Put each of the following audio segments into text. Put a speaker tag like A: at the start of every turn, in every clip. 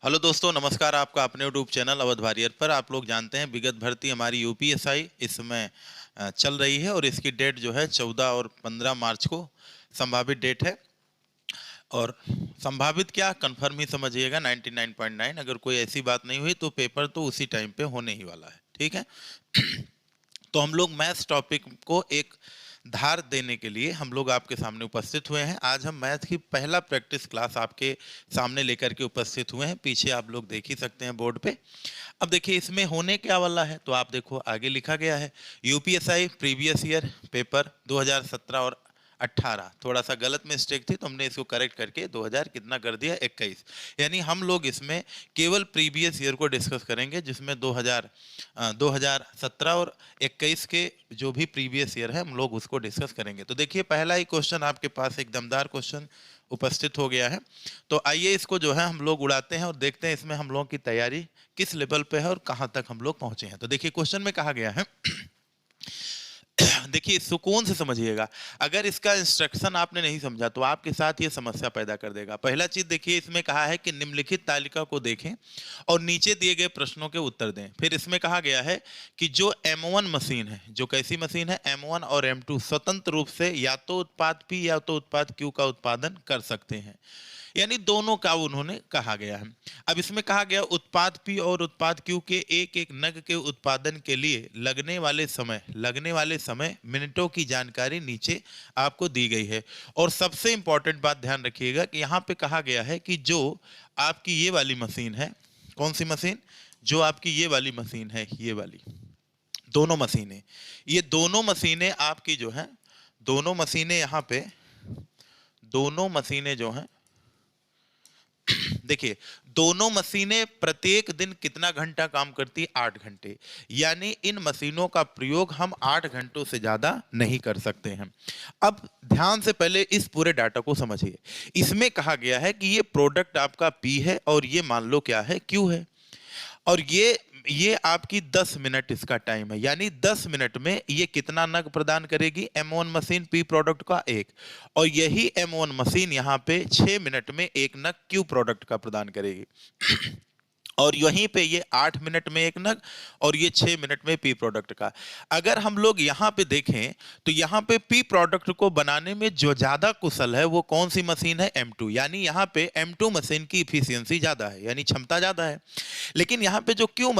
A: Hello दोस्तों, नमस्कार। आपका अपने यूट्यूब चैनल अवध वारियर पर। आप लोग जानते हैं विगत भर्ती हमारी यूपीएसआई इस समय चल रही है और इसकी डेट जो है 14 और 15 मार्च को संभावित डेट है। और संभावित क्या, कंफर्म ही समझिएगा 99.9। अगर कोई ऐसी बात नहीं हुई तो पेपर तो उसी टाइम पे होने ही वाला है, ठीक है। तो हम लोग मैथ्स टॉपिक को एक धार देने के लिए हम लोग आपके सामने उपस्थित हुए हैं। आज हम मैथ की पहला प्रैक्टिस क्लास आपके सामने लेकर के उपस्थित हुए हैं। पीछे आप लोग देख ही सकते हैं बोर्ड पे। अब देखिए इसमें होने क्या वाला है, तो आप देखो आगे लिखा गया है यूपीएसआई प्रीवियस ईयर पेपर 2017 और 18। थोड़ा सा गलत मिस्टेक थी तो हमने इसको करेक्ट करके 2000 कितना कर दिया 21। यानी हम लोग इसमें केवल प्रीवियस ईयर को डिस्कस करेंगे, जिसमें 2017 और 21 के जो भी प्रीवियस ईयर है हम लोग उसको डिस्कस करेंगे। तो देखिए पहला ही क्वेश्चन आपके पास एक दमदार क्वेश्चन उपस्थित हो गया है। तो आइए इसको जो है हम लोग उड़ाते हैं और देखते हैं इसमें हम लोगों की तैयारी किस लेवल पे है और कहां तक हम लोग पहुंचे हैं। तो देखिए क्वेश्चन में कहा गया है देखिए सुकून से समझिएगा। अगर इसका इंस्ट्रक्शन आपने नहीं समझा तो आपके साथ ये समस्या पैदा कर देगा। पहला चीज देखिए, इसमें कहा है कि निम्नलिखित तालिका को देखें और नीचे दिए गए प्रश्नों के उत्तर दें। फिर इसमें कहा गया है कि जो M1 मशीन है, जो कैसी मशीन है, M1 और M2 स्वतंत्र रूप से या तो उत्पाद P या तो उत्पाद Q का उत्पादन कर सकते हैं। यानी दोनों का उन्होंने कहा गया है। अब इसमें कहा गया उत्पाद P और उत्पाद Q के एक एक नग के उत्पादन के लिए लगने वाले समय मिनटों की जानकारी नीचे आपको दी गई है। और सबसे इंपॉर्टेंट बात ध्यान रखिएगा कि यहाँ पे कहा गया है कि जो आपकी ये वाली मशीन है, कौन सी मशीन, जो आपकी ये वाली मशीन है, ये वाली दोनों मशीनें, ये दोनों मशीनें आपकी जो है, दोनों मशीनें यहाँ पे, दोनों मशीनें जो हैं, देखिए दोनों मशीनें प्रत्येक दिन कितना घंटा काम करती है, 8 घंटे। यानी इन मशीनों का प्रयोग हम 8 घंटों से ज्यादा नहीं कर सकते हैं। अब ध्यान से पहले इस पूरे डाटा को समझिए। इसमें कहा गया है कि ये प्रोडक्ट आपका P है और ये मान लो क्या है, Q है। और ये आपकी 10 मिनट इसका टाइम है। यानी 10 मिनट में ये कितना नग प्रदान करेगी, M1 मशीन P प्रोडक्ट का एक। और यही M1 मशीन यहाँ पे 6 मिनट में एक नग Q प्रोडक्ट का प्रदान करेगी। और यहीं पे ये 8 मिनट में एक नग और ये 6 मिनट में P प्रोडक्ट का। अगर हम लोग यहाँ पे देखें तो यहाँ पे P प्रोडक्ट को बनाने में जो ज्यादा कुशल है वो कौन सी मशीन है, M2। यानी यहाँ पे M2 मशीन की इफिशियंसी ज्यादा है, यानी क्षमता ज्यादा है। लेकिन यहाँ पे जो Q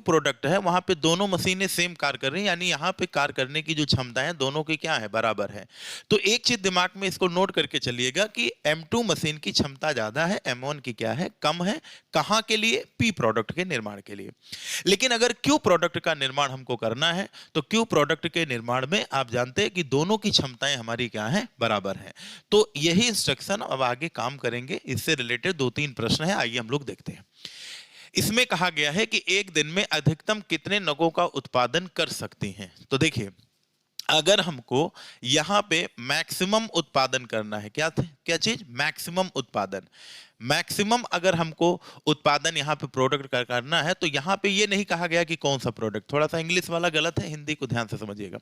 A: प्रोडक्ट है वहां पे दोनों मशीनें सेम कार्य कर रही हैं। यानी यहाँ पे कार्य करने की जो क्षमता है दोनों की क्या है, बराबर है। तो एक चीज दिमाग में इसको नोट करके चलिएगा कि M2 मशीन की क्षमता ज्यादा है, M1 की क्या है, कम है। कहां के लिए, P प्रोडक्ट के निर्माण के लिए। लेकिन अगर Q प्रोडक्ट का निर्माण हमको करना है तो Q प्रोडक्ट के निर्माण में आप जानते हैं कि दोनों की क्षमताएं हमारी क्या है, बराबर है। तो यही इंस्ट्रक्शन अब आगे काम करेंगे। इससे रिलेटेड 2-3 प्रश्न है, आइए हम लोग देखते हैं। इसमें कहा गया है कि एक दिन में अधिकतम कितने नगों का उत्पादन कर सकती हैं। तो देखिए अगर हमको यहां पे मैक्सिमम उत्पादन करना है, क्या चीज, मैक्सिमम उत्पादन। मैक्सिमम अगर हमको उत्पादन यहाँ पे प्रोडक्ट का करना है तो यहाँ पे ये नहीं कहा गया कि कौन सा प्रोडक्ट, थोड़ा सा इंग्लिश वाला गलत है, हिंदी को ध्यान से समझिएगा।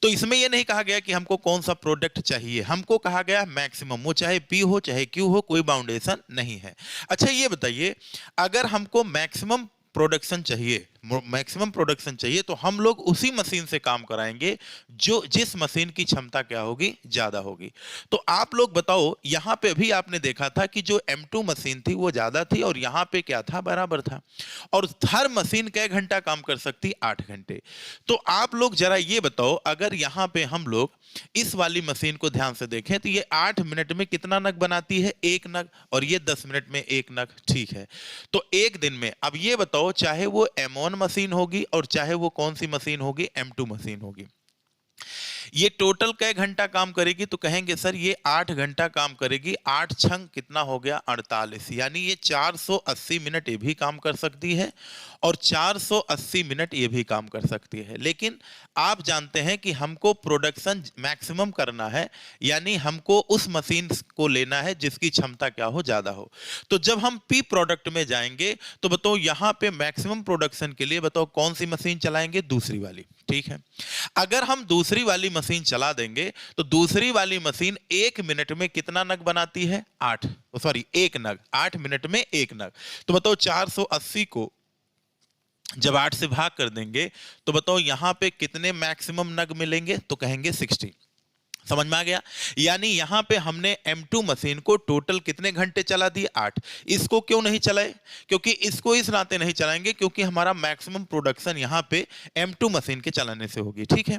A: तो इसमें ये नहीं कहा गया कि हमको कौन सा प्रोडक्ट चाहिए, हमको कहा गया मैक्सिमम। वो चाहे P हो चाहे Q हो, कोई बाउंडेशन नहीं है। अच्छा ये बताइए, अगर हमको मैक्सिमम प्रोडक्शन चाहिए तो हम लोग उसी मशीन से काम कराएंगे जिस मशीन की क्षमता क्या होगी, ज्यादा होगी। तो आप लोग बताओ, यहां पे भी आपने देखा था कि जो M2 मशीन थी वो ज्यादा थी और यहां पे क्या था, बराबर था। और हर मशीन कै घंटा काम कर सकती, 8 घंटे। तो आप लोग जरा ये बताओ, अगर यहां पे हम लोग इस वाली मशीन को ध्यान से देखें तो ये 8 मिनट में कितना नग बनाती है, एक नग। और ये 10 मिनट में एक नग, ठीक है। तो एक दिन में अब ये बताओ, चाहे वो M1 मशीन होगी और चाहे वो कौन सी मशीन होगी, M2 मशीन होगी, ये टोटल कै घंटा काम करेगी। तो कहेंगे सर ये 8 घंटा काम करेगी। 8 छंग कितना हो गया, 48। यानी ये 480 मिनट ये भी काम कर सकती है और 480 मिनट ये भी काम कर सकती है। लेकिन आप जानते हैं कि हमको प्रोडक्शन मैक्सिमम करना है, यानी हमको उस मशीन को लेना है जिसकी क्षमता क्या हो, ज्यादा हो। तो जब हम P प्रोडक्ट में जाएंगे तो बताओ यहां पे मैक्सिमम प्रोडक्शन के लिए बताओ कौन सी मशीन चलाएंगे, दूसरी वाली, ठीक है। अगर हम दूसरी वाली मशीन चला देंगे तो दूसरी वाली मशीन 1 मिनट में कितना नग बनाती है? 8, सॉरी 1 नग, 8 मिनट में 1 नग। तो बताओ 480 को जब 8 से भाग कर देंगे तो बताओ यहां पे कितने मैक्सिमम नग मिलेंगे? तो कहेंगे 60। समझ में आ गया? यानी यहां पे हमने M2 मशीन को टोटल कितने घंटे चला दिए? 8। इसको क्यों नहीं चलाए? क्योंकि इसको इस नाते नहीं चलाएंगे क्योंकि हमारा मैक्सिमम प्रोडक्शन यहां पे M2 मशीन के चलाने से होगी। ठीक है।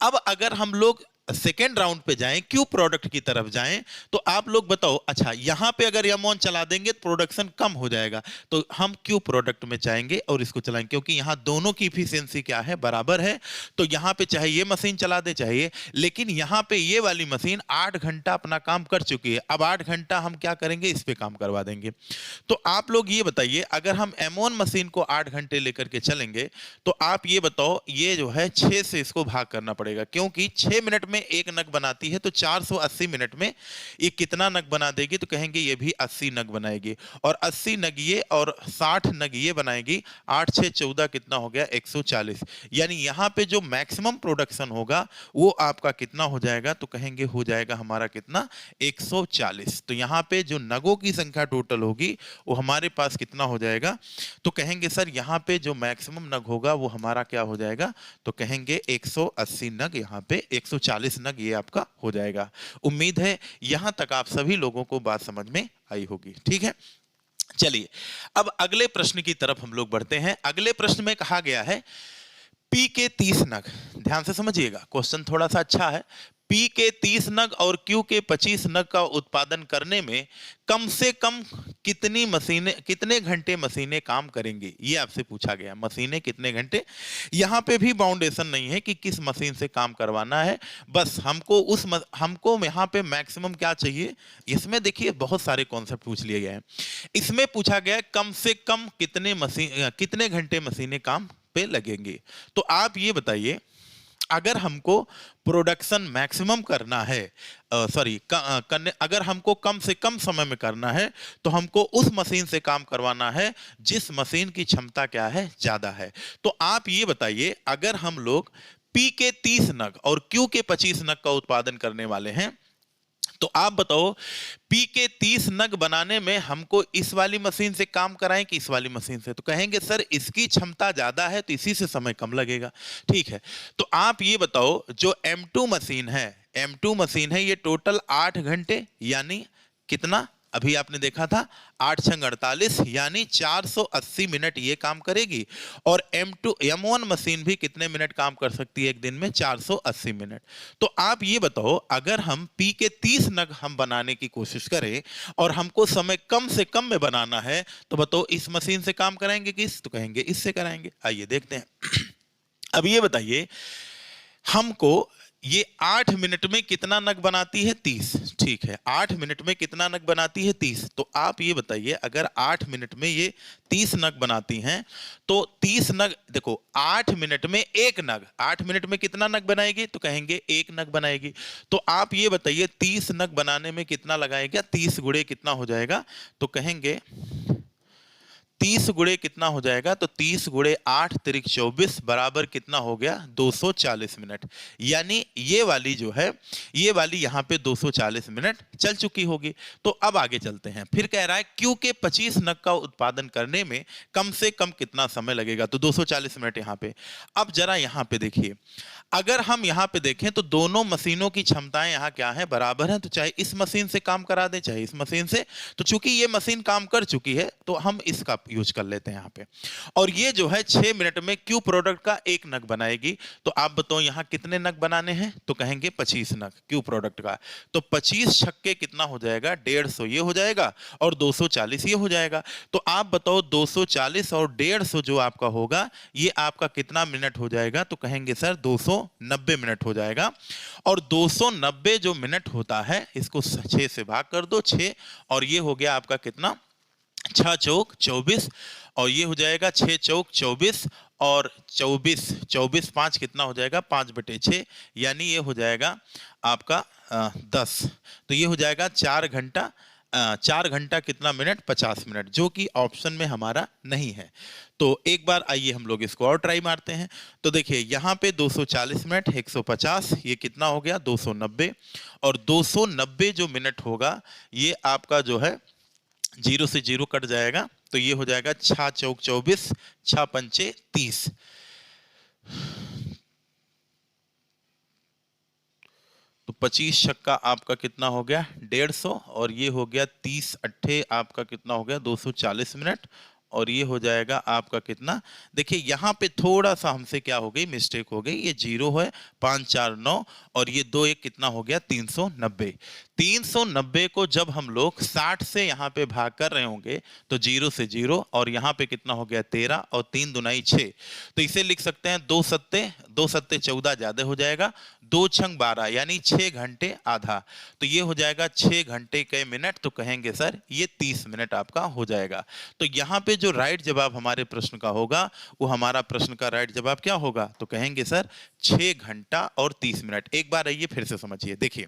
A: अब अगर हम लोग सेकेंड राउंड पे जाएं, क्यू प्रोडक्ट की तरफ जाएं, तो आप लोग बताओ, अच्छा यहां पे अगर M1 चला देंगे तो प्रोडक्शन कम हो जाएगा, तो हम क्यू प्रोडक्ट में जाएंगे और इसको चलाएंगे क्योंकि यहां दोनों की इफिशियंसी क्या है? बराबर है। तो यहां पे चाहे ये मशीन चला दे चाहिए, लेकिन यहां पे ये वाली मशीन 8 घंटा अपना काम कर चुकी है। अब 8 घंटा हम क्या करेंगे? इस पे काम करवा देंगे। तो आप लोग ये बताइए, अगर हम M1 मशीन को 8 घंटे लेकर के चलेंगे तो आप ये बताओ, ये जो है 6 से इसको भाग करना पड़ेगा क्योंकि 6 मिनट में 1 नग बनाती है, तो 480 मिनट में ये कितना नग बना देगी? तो कहेंगे ये भी 80 नग बनाएगी, और 80 नग ये और 60 नग ये बनाएगी। 8 6 14 कितना हो गया? 140। यानी यहाँ पे जो मैक्सिमम प्रोडक्शन होगा वो आपका कितना हो जाएगा? तो कहेंगे हो जाएगा हमारा कितना? 140। तो यहाँ पे जो नगों की संख्या टोटल होगी वो हमारे पास कितना हो जाएगा? तो कहेंगे सर यहाँ पे जो मैक्सिमम नग होगा वो हमारा क्या हो जाएगा? तो कहेंगे 180 नग, यहाँ पे 140 नग ये आपका हो जाएगा। उम्मीद है यहां तक आप सभी लोगों को बात समझ में आई होगी। ठीक है, चलिए अब अगले प्रश्न की तरफ हम लोग बढ़ते हैं। अगले प्रश्न में कहा गया है पी के 30 नग, ध्यान से समझिएगा, क्वेश्चन थोड़ा सा अच्छा है। पी के 30 नग और क्यू के 25 नग का उत्पादन करने में कम से कम कितनी मशीनें, कितने घंटे मशीनें काम करेंगी? ये आपसे पूछा गया, मशीनें कितने घंटे। यहां पे भी बाउंडेशन नहीं है कि किस मशीन से काम करवाना है, बस हमको यहां पे मैक्सिमम क्या चाहिए। इसमें देखिए बहुत सारे कॉन्सेप्ट पूछ लिए गए हैं। इसमें पूछा गया कम से कम कितने घंटे मशीनें काम पे लगेंगी। तो आप ये बताइए, अगर हमको प्रोडक्शन मैक्सिमम करना है, अगर हमको कम से कम समय में करना है, तो हमको उस मशीन से काम करवाना है जिस मशीन की क्षमता क्या है? ज्यादा है। तो आप ये बताइए, अगर हम लोग पी के 30 नग और क्यू के 25 नग का उत्पादन करने वाले हैं, तो आप बताओ पी के 30 नग बनाने में हमको इस वाली मशीन से काम कराएं कि इस वाली मशीन से? तो कहेंगे सर इसकी क्षमता ज्यादा है तो इसी से समय कम लगेगा। ठीक है, तो आप ये बताओ जो M2 मशीन है, M2 मशीन है, ये टोटल 8 घंटे यानी कितना? अभी आपने देखा था 8 छंग 48 यानी 480 मिनट ये काम करेगी। और M1 मशीन भी कितने मिनट काम कर सकती है एक दिन में? 480 मिनट। तो आप ये बताओ, अगर हम पी के 30 नग हम बनाने की कोशिश करें और हमको समय कम से कम में बनाना है, तो बताओ इस मशीन से काम कराएंगे किस? तो कहेंगे इससे कराएंगे। आइए देखते हैं। अब ये बताइए, हमको ये 8 मिनट में कितना नग बनाती है? 30। ठीक है, 8 मिनट में कितना नग बनाती है? 30। तो आप ये बताइए, अगर 8 मिनट में ये 30 नग बनाती हैं, तो 30 नग, देखो 8 मिनट में 1 नग, 8 मिनट में कितना नग बनाएगी? तो कहेंगे 1 नग बनाएगी। तो आप ये बताइए 30 नग बनाने में कितना लगाएगा? 30 गुणे कितना हो जाएगा? तो कहेंगे 30 गुणे कितना हो जाएगा? तो 30 गुणे 8 तिरिक 24 बराबर कितना हो गया? 240 मिनट। यानी ये वाली जो है, ये वाली यहाँ पे 240 मिनट चल चुकी होगी। तो अब आगे चलते हैं। फिर कह रहा है क्यू के 25 नग का उत्पादन करने में कम से कम कितना समय लगेगा? तो 240 मिनट यहाँ पे। अब जरा यहाँ पे देखिए, अगर हम यहाँ पे देखें तो दोनों मशीनों की क्षमताएं यहाँ क्या है? बराबर हैं। तो चाहे इस मशीन से काम करा दें चाहे इस मशीन से, तो चूंकि ये मशीन काम कर चुकी है तो हम इसका यूज कर लेते हैं यहाँ पे। और ये जो है 6 मिनट में क्यू प्रोडक्ट का 1 नग बनाएगी। तो आप बताओ यहाँ कितने नग बनाने हैं? तो कहेंगे 25 नग क्यू प्रोडक्ट का। तो 25 छक्के कितना हो जाएगा? 150 ये हो जाएगा और 240 ये हो जाएगा। तो आप बताओ 240 और 150 जो आपका होगा ये आपका कितना मिनट हो जाएगा? तो कहेंगे सर 290 मिनट हो जाएगा। और 290 जो मिनट होता है इसको 6 से भाग कर दो, 6 और ये हो गया आपका कितना? 6 चौक 24 और ये हो जाएगा 6 चौक 24 और 24 5 कितना हो जाएगा? 5/6 यानी ये हो जाएगा आपका 10। तो ये हो जाएगा 4 घंटा 4 घंटा कितना मिनट, 50 मिनट, जो कि ऑप्शन में हमारा नहीं है। तो एक बार आइए हम लोग इसको और ट्राई मारते हैं। तो देखिए यहाँ पे 240 मिनट, 150, ये कितना हो गया 290, और 290 जो मिनट होगा ये आपका जो है 0 से 0 कट जाएगा, तो ये हो जाएगा 6 चौक 24, 6 पंचे 30। तो 25 छक्का आपका कितना हो गया 150, और ये हो गया 30 अट्ठे आपका कितना हो गया 240 मिनट, और ये हो जाएगा आपका कितना, देखिए यहाँ पे थोड़ा सा हमसे क्या हो गई, मिस्टेक हो गई, ये 0 है, 5 4 9, और ये 2 1 कितना हो गया 390। 390 को जब हम लोग 60 से यहाँ पे भाग कर रहे होंगे तो 0 से 0, और यहाँ पे कितना हो गया 13, और 3 दुनाई 6, तो इसे लिख सकते हैं 2 सत्ते 14 ज्यादा हो जाएगा, 2 छंग 12 यानी 6 घंटे आधा, तो ये हो जाएगा 6 घंटे के मिनट, तो कहेंगे सर ये 30 मिनट आपका हो जाएगा। तो यहाँ पे जो राइट जवाब हमारे प्रश्न का होगा वो हमारा प्रश्न का राइट जवाब क्या होगा, तो कहेंगे सर 6 घंटा और 30 मिनट। एक बार आइए फिर से समझिए, देखिए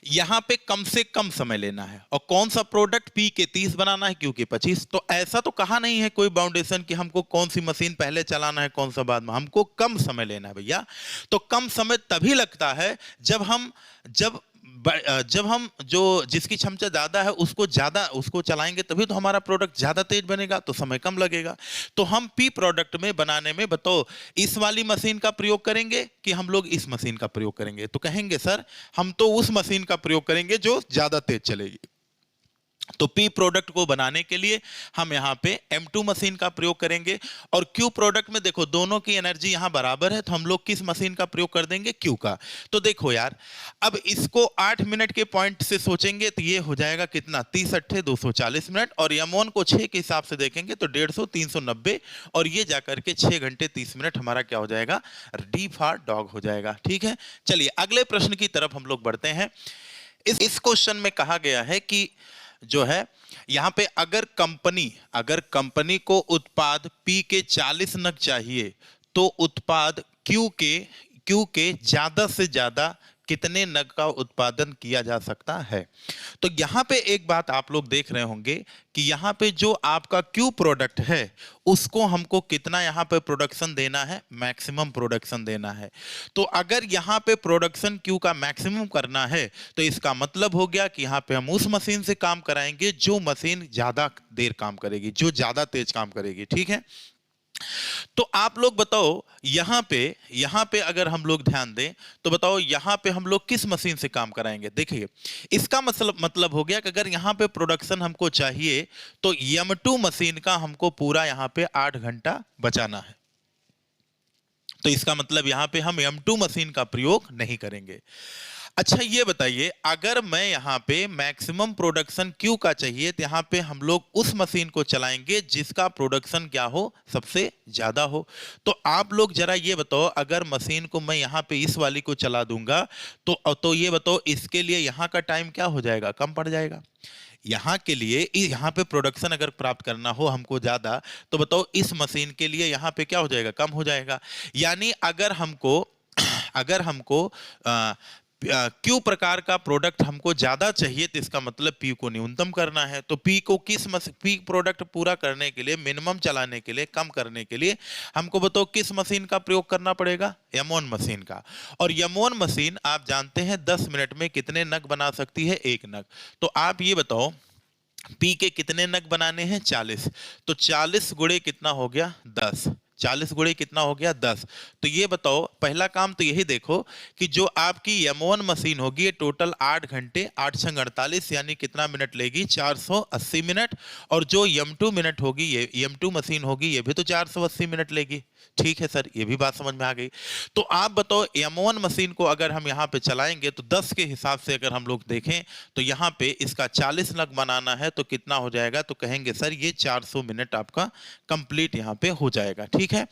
A: यहां पे कम से कम समय लेना है, और कौन सा प्रोडक्ट पी के 30 बनाना है, क्योंकि 25, तो ऐसा तो कहा नहीं है कोई बाउंडेशन कि हमको कौन सी मशीन पहले चलाना है कौन सा बाद में, हमको कम समय लेना है भैया। तो कम समय तभी लगता है जब हम जो जिसकी क्षमता ज्यादा है उसको चलाएंगे, तभी तो हमारा प्रोडक्ट ज्यादा तेज बनेगा, तो समय कम लगेगा। तो हम पी प्रोडक्ट में बनाने में बताओ इस वाली मशीन का प्रयोग करेंगे कि हम लोग इस मशीन का प्रयोग करेंगे, तो कहेंगे सर हम तो उस मशीन का प्रयोग करेंगे जो ज्यादा तेज चलेगी। तो पी प्रोडक्ट को बनाने के लिए हम यहाँ पे M2 मशीन का प्रयोग करेंगे, और Q प्रोडक्ट में देखो दोनों की एनर्जी यहाँ बराबर है, तो हम लोग किस मशीन का प्रयोग कर देंगे, Q का। तो देखो यार अब इसको 8 मिनट के पॉइंट से सोचेंगे तो ये हो जाएगा कितना 30 अट्ठे 240 मिनट, और M1 को 6 के हिसाब से देखेंगे तो 150 390, और ये जाकर के 6 घंटे 30 मिनट हमारा क्या हो जाएगा, डी फॉर डॉग हो जाएगा। ठीक है, चलिए अगले प्रश्न की तरफ हम लोग बढ़ते हैं। इस क्वेश्चन में कहा गया है कि जो है यहां पे अगर कंपनी को उत्पाद P के 40 नग चाहिए तो उत्पाद Q के ज्यादा से ज्यादा कितने नग का उत्पादन किया जा सकता है। तो यहां पे एक बात आप लोग देख रहे होंगे कि यहां पे जो आपका Q प्रोडक्ट है उसको हमको कितना यहां पे प्रोडक्शन देना है, मैक्सिमम प्रोडक्शन देना है। तो अगर यहां पे प्रोडक्शन Q का मैक्सिमम करना है तो इसका मतलब हो गया कि यहां पे हम उस मशीन से काम कराएंगे जो मशीन ज्यादा देर काम करेगी, जो ज्यादा तेज काम करेगी। ठीक है, तो आप लोग बताओ यहां पे अगर हम लोग ध्यान दें तो बताओ यहां पे हम लोग किस मशीन से काम कराएंगे। देखिए इसका मतलब हो गया कि अगर यहां पे प्रोडक्शन हमको चाहिए तो M2 मशीन का हमको पूरा यहां पे 8 घंटा बचाना है, तो इसका मतलब यहां पे हम M2 मशीन का प्रयोग नहीं करेंगे। अच्छा ये बताइए अगर मैं यहाँ पे मैक्सिमम प्रोडक्शन Q का चाहिए तो यहाँ पे हम लोग उस मशीन को चलाएंगे जिसका प्रोडक्शन क्या हो, सबसे ज्यादा हो। तो आप लोग जरा ये बताओ अगर मशीन को मैं यहाँ पे इस वाली को चला दूंगा तो ये बताओ इसके लिए यहाँ का टाइम क्या हो जाएगा, कम पड़ जाएगा। यहाँ के लिए यहाँ पे प्रोडक्शन अगर प्राप्त करना हो हमको ज्यादा तो बताओ इस मशीन के लिए यहाँ पे क्या हो जाएगा, कम हो जाएगा। यानी अगर हमको Q प्रकार का प्रोडक्ट हमको ज्यादा चाहिए तो इसका मतलब P को न्यूनतम करना है। तो P प्रोडक्ट पूरा करने के लिए, मिनिमम चलाने के लिए, कम करने के लिए हमको बताओ किस मशीन का प्रयोग करना पड़ेगा, M1 मशीन का। और M1 मशीन आप जानते हैं 10 मिनट में कितने नग बना सकती है, 1 नग। तो आप ये बताओ P के कितने नग बनाने हैं, 40, तो 40 गुणे कितना हो गया 10, 40 गुणे कितना हो गया 10। तो ये बताओ पहला काम तो यही देखो कि जो आपकी M1 मशीन होगी ये टोटल 8 घंटे 8 छंग 48 यानी कितना मिनट लेगी, 480 मिनट। और जो M2 मिनट होगी ये M2 मशीन होगी ये भी तो 480 मिनट लेगी। ठीक है सर, ये भी बात समझ में आ गई। तो आप बताओ M1 मशीन को अगर हम यहाँ पे चलाएंगे तो 10 के हिसाब से अगर हम लोग देखें तो यहाँ पे इसका 40 नग बनाना है तो कितना हो जाएगा, तो कहेंगे सर ये 400 मिनट आपका कंप्लीट यहाँ पे हो जाएगा। ठीक है,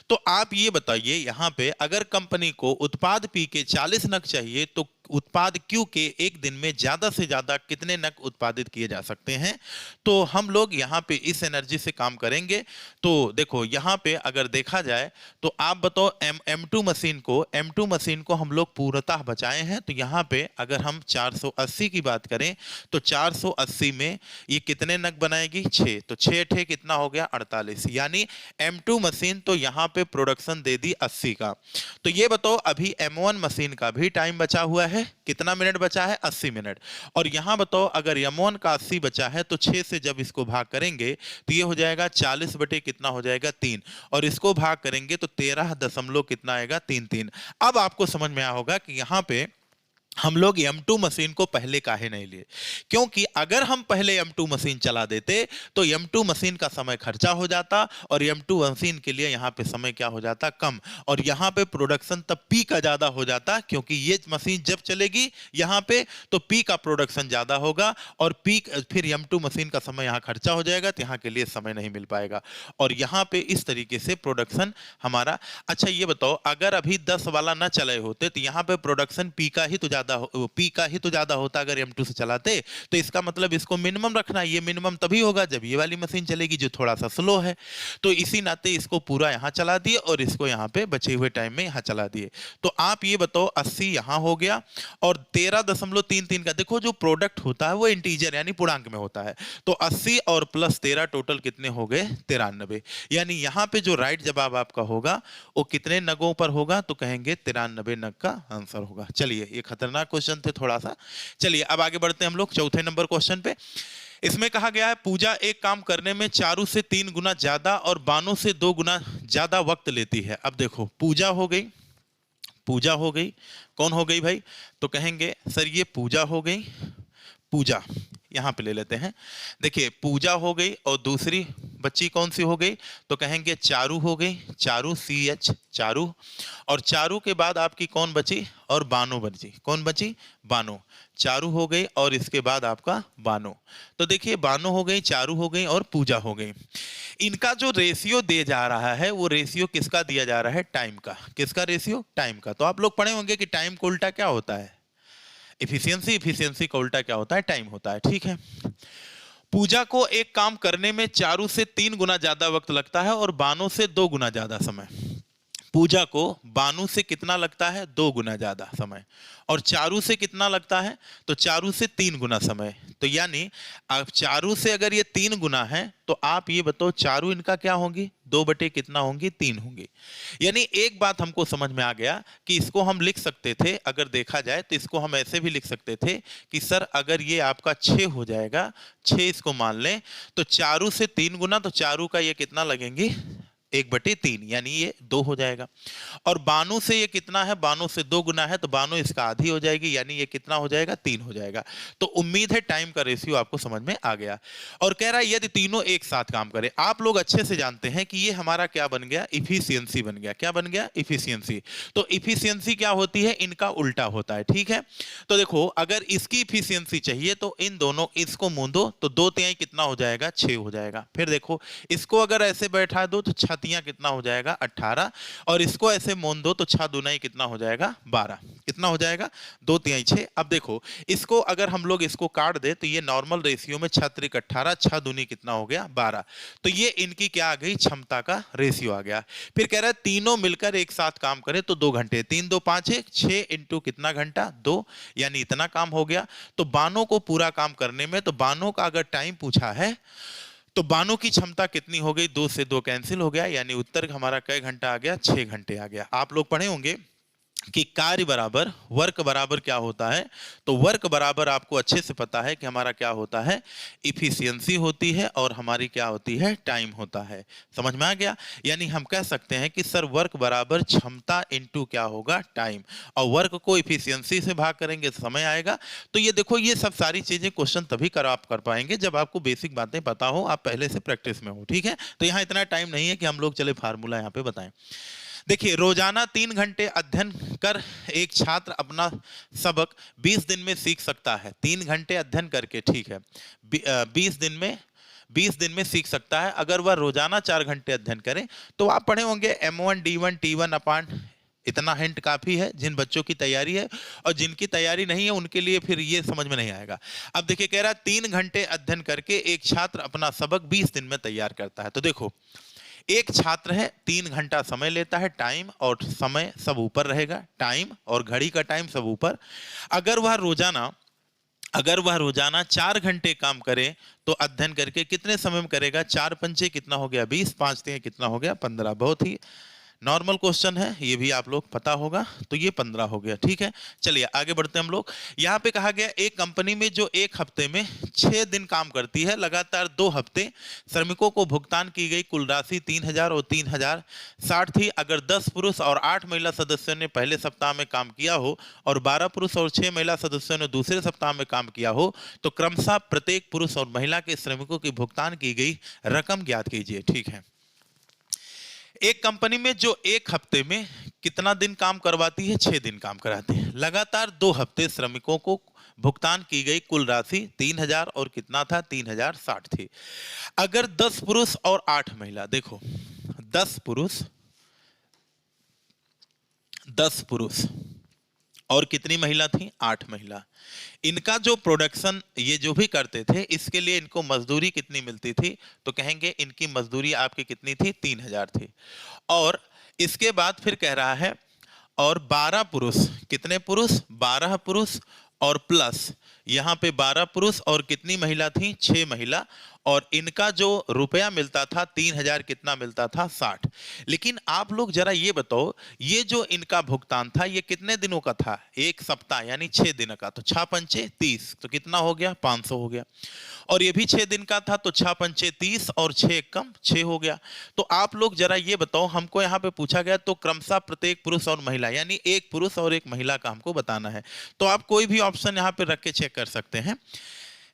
A: तो आप ये बताइए यहाँ पे अगर कंपनी को उत्पाद P के 40 नग चाहिए तो उत्पाद Q के एक दिन में ज्यादा से ज्यादा कितने नग उत्पादित किए जा सकते हैं। तो हम लोग यहाँ पे इस एनर्जी से काम करेंगे। तो देखो यहाँ पे अगर देखा जाए तो आप बताओ M2 मशीन को हम लोग पूर्णतः बचाए हैं। तो यहाँ पे अगर हम 480 की बात करें तो 480 में ये कितने नग बनाएगी, 6। तो 6 ठे कितना हो गया, 48। यानी M2 मशीन तो यहाँ पे प्रोडक्शन दे दी 80 का। तो ये बताओ अभी M1 मशीन का भी टाइम बचा हुआ है, कितना मिनट बचा है, 80 मिनट। और यहाँ बताओ अगर M1 का 80 बचा है तो 6 से जब इसको भाग करेंगे तो ये हो जाएगा 40 बटे कितना हो जाएगा, 3। और इसको भाग करेंगे तो 13 दशमलव कितना आएगा, 33। अब आपको समझ में आया होगा कि यहाँ पे हम लोग M2 मशीन को पहले काहे नहीं लिए, क्योंकि अगर हम पहले M2 मशीन चला देते तो M2 मशीन का समय खर्चा हो जाता और M2 मशीन के लिए यहाँ पे समय क्या हो जाता, कम। और यहाँ पे प्रोडक्शन तब पी का ज्यादा हो जाता, क्योंकि ये मशीन जब चलेगी यहाँ पे तो पी का प्रोडक्शन ज्यादा होगा और पी फिर M2 मशीन का समय यहाँ खर्चा हो जाएगा तो यहाँ के लिए समय नहीं मिल पाएगा। और यहाँ पे इस तरीके से प्रोडक्शन हमारा। अच्छा ये बताओ अगर अभी 10 वाला ना चले होते तो यहाँ पे प्रोडक्शन पी का ही तो ज्यादा होता अगर M2 से चलाते। तो इसका मतलब इसको मिनिमम रखना, ये मिनिमम तभी होगा जब ये वाली मशीन चलेगी जो थोड़ा सा स्लो है। तो इसी नाते इसको पूरा यहाँ चला दिए और इसको यहाँ पे बचे हुए टाइम में यहाँ चला दिए। तो आप ये बताओ 80 यहाँ हो गया और 13.33 का देखो जो प्रोडक्ट होता है वो इंटीजर यानी पूर्णांक में होता है। तो 80 और प्लस 13 टोटल कितने हो गए, 93। यानी यहाँ पे जो राइट जवाब आपका होगा वो कितने नगों पर होगा, तो कहेंगे 93 नग का आंसर होगा। चलिए ये खतरनाक क्वेश्चन थे थोड़ा सा। चलिए अब आगे बढ़ते हैं हम लोग चौथे नंबर क्वेश्चन पे। इसमें कहा गया है पूजा एक काम करने में चारू से 3 गुना ज्यादा और बानो से 2 गुना ज्यादा वक्त लेती है। अब देखो पूजा हो गई, पूजा हो गई, कौन हो गई भाई, तो कहेंगे सर ये पूजा हो गई, पूजा यहां पे ले लेते हैं। देखिए पूजा हो गई और दूसरी बच्ची कौन सी हो गई, तो कहेंगे चारू हो गई, चारू CH चारू। और चारू के बाद आपकी कौन बची, और बानो बची, कौन बची, बानो। चारू हो गई और इसके बाद आपका बानो। तो देखिए बानो हो गई, चारू हो गई और पूजा हो गई। इनका जो रेशियो दिया जा रहा है वो रेशियो किसका दिया जा रहा है, टाइम का। किसका रेशियो, टाइम का। तो आप लोग पढ़े होंगे कि टाइम को उल्टा क्या होता है, इफिशियंसी। इफिशियंसी का उल्टा क्या होता है, टाइम होता है, ठीक है। पूजा को एक काम करने में चारू से 3 गुना ज्यादा वक्त लगता है और बानो से 2 गुना ज्यादा समय। पूजा को बानु से कितना लगता है, 2 गुना ज्यादा समय। और चारू से कितना लगता है, तो चारू से 3 गुना समय। तो यानी अब चारू से अगर ये 3 गुना है तो आप ये बताओ चारू इनका क्या होंगी, 2 बटे कितना होंगी, 3 होंगी। यानी एक बात हमको समझ में आ गया कि इसको हम लिख सकते थे, अगर देखा जाए तो इसको हम ऐसे भी लिख सकते थे कि सर अगर ये आपका 6 हो जाएगा, 6 इसको मान लें, तो चारू से 3 गुना, तो चारू का ये कितना लगेंगे, 1/3, यानी ये 2 हो जाएगा। और बानु से ये कितना है, बानु से 2 गुना है, तो बानु इसका आधी हो जाएगी, यानी ये कितना हो जाएगा, 3 हो जाएगा। तो उम्मीद है टाइम का रेशियो आपको समझ में आ गया। और कह रहा है यदि तीनों एक साथ काम करें। आप लोग अच्छे से जानते हैं कि ये हमारा क्या बन गया, इफिशियंसी बन गया। क्या बन गया, इफिशियंसी। तो इफिशियंसी क्या होती है, इनका उल्टा होता है, ठीक है। तो देखो अगर इसकी इफिशियंसी चाहिए तो इन दोनों, इसको मूंदो तो 2 तिहाई कितना हो जाएगा, 6 हो जाएगा। फिर देखो इसको अगर ऐसे बैठा दो तो 6 तिहाई कितना हो जाएगा, 18। और इसको ऐसे मोन दो तो 6 दूनाई कितना हो जाएगा, 12। कितना हो जाएगा, 2 तिहाई 6। अब देखो इसको अगर हम लोग इसको काट दे तो ये नॉर्मल रेशियो में 6 त्रिक 18, 6 दूनी कितना हो गया, 12। तो ये इनकी क्या आ गई, क्षमता का रेशियो आ गया। फिर कह रहा है तीनों मिलकर एक साथ काम करें तो 2 घंटे, 3 2 5 1 6 इंटू कितना घंटा, 2, यानी इतना काम हो गया। तो बानों को पूरा काम करने में, तो बानों का अगर टाइम पूछा है तो बानों की क्षमता कितनी हो गई, 2 से 2 कैंसिल हो गया, यानी उत्तर हमारा कई घंटा आ गया, 6 घंटे आ गया। आप लोग पढ़े होंगे कि कार्य बराबर वर्क बराबर क्या होता है, तो वर्क बराबर आपको अच्छे से पता है कि हमारा क्या होता है, इफिशियंसी होती है और हमारी क्या होती है, टाइम होता है। समझ में आ गया। यानी हम कह सकते हैं कि सर वर्क बराबर क्षमता इनटू क्या होगा, टाइम। और वर्क को इफिशियंसी से भाग करेंगे तो समय आएगा। तो ये देखो ये सब सारी चीजें क्वेश्चन तभी आप कर पाएंगे जब आपको बेसिक बातें पता हो, आप पहले से प्रैक्टिस में हो, ठीक है। तो यहाँ इतना टाइम नहीं है कि हम लोग चले फार्मूला यहाँ पे बताएं। देखिए रोजाना 3 घंटे अध्ययन कर एक छात्र अपना सबक 20 दिन में सीख सकता है। 3 घंटे अध्ययन करके, ठीक है, 20 दिन में सीख सकता है। अगर वह रोजाना 4 घंटे अध्ययन करें तो आप पढ़े होंगे M1 D1 T1 अपान इतना हिंट काफी है जिन बच्चों की तैयारी है, और जिनकी तैयारी नहीं है उनके लिए फिर ये समझ में नहीं आएगा। अब देखिए कह रहा है 3 घंटे अध्ययन करके एक छात्र अपना सबक 20 दिन में तैयार करता है। तो देखो एक छात्र है, 3 घंटा समय लेता है, टाइम और समय सब ऊपर रहेगा, टाइम और घड़ी का टाइम सब ऊपर। अगर वह रोजाना 4 घंटे काम करे तो अध्ययन करके कितने समय में करेगा? 4 पंचे कितना हो गया? 20, 5 कितना हो गया? 15। बहुत ही नॉर्मल क्वेश्चन है, ये भी आप लोग पता होगा। तो ये 15 हो गया, ठीक है। चलिए आगे बढ़ते हैं हम लोग। यहाँ पे कहा गया एक कंपनी में जो एक हफ्ते में 6 दिन काम करती है, लगातार 2 हफ्ते श्रमिकों को भुगतान की गई कुल राशि 3000 और 3060 थी। अगर 10 पुरुष और 8 महिला सदस्यों ने पहले सप्ताह में काम किया हो और 12 पुरुष और 6 महिला सदस्यों ने दूसरे सप्ताह में काम किया हो, तो क्रमशः प्रत्येक पुरुष और महिला के श्रमिकों की भुगतान की गई रकम ज्ञात कीजिए, ठीक है। एक कंपनी में जो एक हफ्ते में कितना दिन काम करवाती है? 6 दिन काम कराती है। लगातार 2 हफ्ते श्रमिकों को भुगतान की गई कुल राशि 3000 और कितना था? 3060 थी। अगर 10 पुरुष और 8 महिला, देखो 10 पुरुष और कितनी महिला थी? 8 महिला। इनका जो प्रोडक्शन ये जो भी करते थे, इसके लिए इनको मजदूरी कितनी मिलती थी? तो कहेंगे इनकी मजदूरी आपकी कितनी थी? 3000 थी। और इसके बाद फिर कह रहा है और 12 पुरुष, कितने पुरुष? 12 पुरुष और प्लस यहाँ पे 12 पुरुष और कितनी महिला थी? 6 महिला। और इनका जो रुपया मिलता था 3000 कितना मिलता था? 60। लेकिन आप लोग जरा ये बताओ, ये जो इनका भुगतान था ये कितने दिनों का था? एक सप्ताह यानी 6 दिन का। तो 6 पंचे 30, तो कितना हो गया? 500 हो गया। और ये भी 6 दिन का था, तो 6 पंचे 30 और 6 कम 6 हो gया। तो आप लोग जरा ये बताओ, हमको यहाँ पे पूछा गया तो क्रमशः प्रत्येक पुरुष और महिला यानी एक पुरुष और एक महिला का हमको बताना है। तो आप कोई भी ऑप्शन यहाँ पे रख के चेक कर सकते हैं।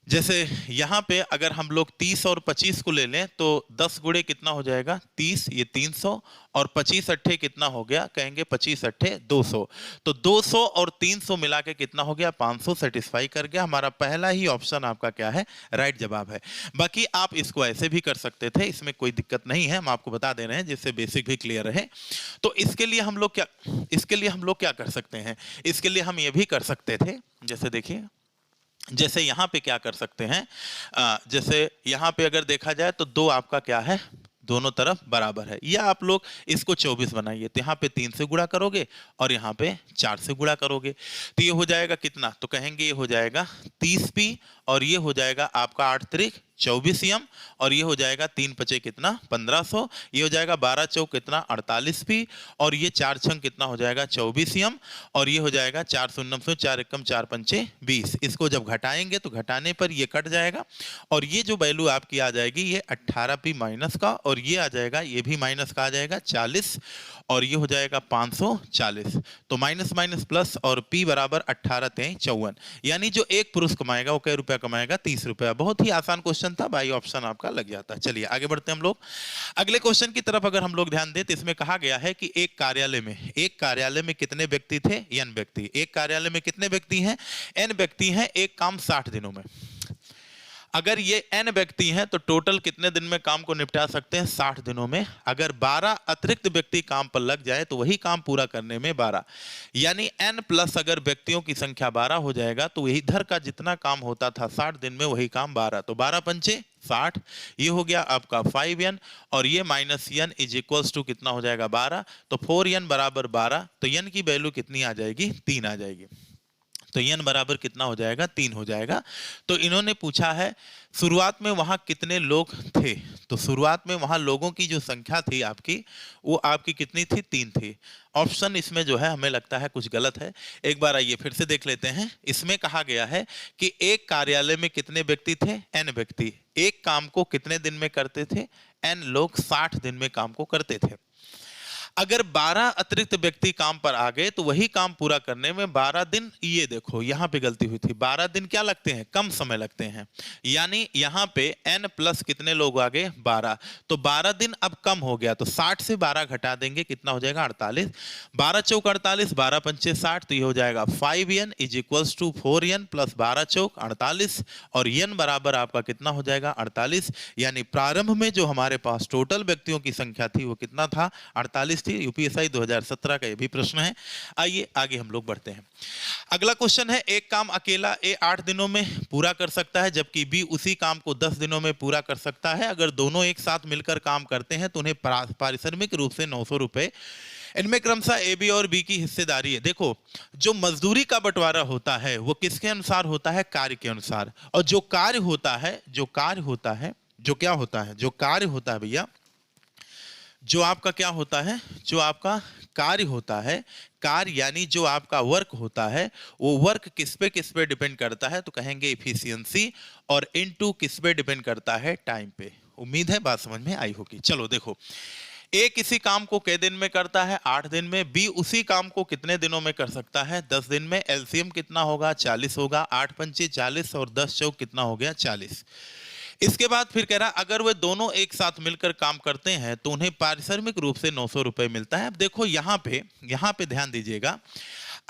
A: जैसे यहाँ पे अगर हम लोग 30 और 25 को ले लें तो 10 गुणे कितना हो जाएगा? 30, ये 300 और 25 अट्ठे कितना हो गया? कहेंगे 25 अट्ठे 200। तो 200 और 300 मिला के कितना हो गया? 500 सेटिस्फाई कर गया। हमारा पहला ही ऑप्शन आपका क्या है? राइट जवाब है। बाकी आप इसको ऐसे भी कर सकते थे, इसमें कोई दिक्कत नहीं है, हम आपको बता दे रहे हैं जिससे बेसिक भी क्लियर रहे। तो इसके लिए हम लोग क्या कर सकते हैं? इसके लिए हम ये भी कर सकते थे, जैसे देखिए जैसे यहाँ पे क्या कर सकते हैं, जैसे यहाँ पे अगर देखा जाए तो 2 आपका क्या है? दोनों तरफ बराबर है। या आप लोग इसको 24 बनाइए, तो यहाँ पे 3 से गुणा करोगे और यहाँ पे 4 से गुणा करोगे, तो ये हो जाएगा कितना? तो कहेंगे ये हो जाएगा 30p और ये हो जाएगा आपका 8 त्रिक 24m और ये हो जाएगा 3 पचे कितना? 1500। ये हो जाएगा 12 चौक कितना? 48p और ये 4 छंग कितना हो जाएगा? 24m और ये हो जाएगा 4 शून्य 4 एकम 4 पंचे 20। इसको जब घटाएंगे तो घटाने पर ये कट जाएगा और ये जो वैल्यू आपकी आ जाएगी ये 18p माइनस का, और ये आ जाएगा, ये भी माइनस का आ जाएगा 40 और ये हो जाएगा 540। तो माइनस माइनस प्लस और p बराबर 18 तें 54, यानी जो एक पुरुष कमाएगा वो कै रुपया कमाएगा? 30 रुपया। बहुत ही आसान क्वेश्चन था, बाई ऑप्शन आपका लग जाता है। चलिए आगे बढ़ते हैं हम लोग। अगले क्वेश्चन की तरफ अगर हम लोग ध्यान दें तो इसमें कहा गया है कि एक कार्यालय में कितने व्यक्ति थे? n व्यक्ति। एक कार्यालय में कितने व्यक्ति हैं? n व्यक्ति हैं। एक काम 60 दिनों में। अगर ये n व्यक्ति हैं तो टोटल कितने दिन में काम को निपटा सकते हैं? 60 दिनों में। अगर 12 अतिरिक्त व्यक्ति काम पर लग जाए तो वही काम पूरा करने में 12, यानी n प्लस अगर व्यक्तियों की संख्या 12 हो जाएगा तो इधर का जितना काम होता था 60 दिन में वही काम 12। तो 12 पंचे 60, ये हो गया आपका 5n और ये minus n is equals to कितना हो जाएगा? 12। तो 4n बराबर 12, तो n की वैल्यू कितनी आ जाएगी? 3 आ जाएगी। तो n बराबर कितना हो जाएगा? 3 हो जाएगा। तो इन्होंने पूछा है शुरुआत में वहां कितने लोग थे? तो शुरुआत में वहां लोगों की जो संख्या थी आपकी, वो आपकी कितनी थी? 3 थी। ऑप्शन इसमें जो है हमें लगता है कुछ गलत है। एक बार आइए फिर से देख लेते हैं। इसमें कहा गया है कि एक कार्यालय में कितने व्यक्ति थे? n व्यक्ति। एक काम को कितने दिन में करते थे? n लोग 60 दिन में काम को करते थे। अगर 12 अतिरिक्त व्यक्ति काम पर आ गए तो वही काम पूरा करने में 12 दिन, ये देखो यहाँ पे गलती हुई थी, 12 दिन क्या लगते हैं? कम समय लगते हैं। यानी यहाँ पे n प्लस कितने लोग आ गए? 12। तो 12 दिन अब कम हो गया, तो 60 से 12 घटा देंगे, कितना हो जाएगा? 48। 12 चौक 48, 12 पंचे 60, तो ये हो जाएगा 5n is equals to 4n plus 12 चौक 48 और n बराबर आपका कितना हो जाएगा? 48। यानी प्रारंभ में जो हमारे पास टोटल व्यक्तियों की संख्या थी वो कितना था? 48 थी, यूपीएससी 2017 का ये भी प्रश्न है। आइए आगे हम लोग बढ़ते हैं। अगला क्वेश्चन है, एक काम अकेला ए 8 दिनों में पूरा कर सकता है जबकि बी उसी काम को 10 दिनों में पूरा कर सकता है। अगर दोनों एक साथ मिलकर काम करते हैं तो उन्हें पारिश्रमिक रूप से 900 रुपए, इनमें क्रमशः ए बी और बी की हिस्सेदारी है। देखो, जो मजदूरी का बंटवारा होता है वो किसके अनुसार होता है? कार्य के अनुसार। और जो कार्य होता है, जो कार्य होता है, जो क्या होता है, जो कार्य होता है भैया, जो आपका क्या होता है, जो आपका कार्य होता है, कार्य यानी जो आपका वर्क होता है, वो वर्क किस पे डिपेंड करता है? तो कहेंगे इफिशियंसी, और इनटू किस पे डिपेंड करता है? टाइम पे। उम्मीद है बात समझ में आई होगी। चलो देखो, ए किसी काम को कितने दिन में करता है? 8 दिन में। बी उसी काम को कितने दिनों में कर सकता है? 10 दिन में। एलसीएम कितना होगा? 40 होगा। 8 पंचे 40 और 10 चौक कितना हो गया? 40। इसके बाद फिर कह रहा, अगर वे दोनों एक साथ मिलकर काम करते हैं तो उन्हें पारिश्रमिक रूप से 900 रुपए मिलता है। अब देखो यहाँ पे ध्यान दीजिएगा,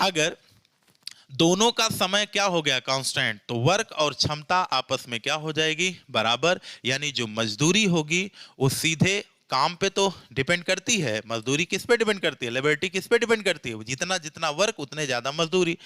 A: अगर दोनों का समय क्या हो गया? कांस्टेंट, तो वर्क और क्षमता आपस में क्या हो जाएगी? बराबर। यानी जो मजदूरी होगी वो सीधे काम पे तो डिपेंड करती है। मजदूरी किस पे डिपेंड करती है? लेबरिटी किस पे डिपेंड करती है? जितना जितना वर्क उतने ज्यादा मजदूरी।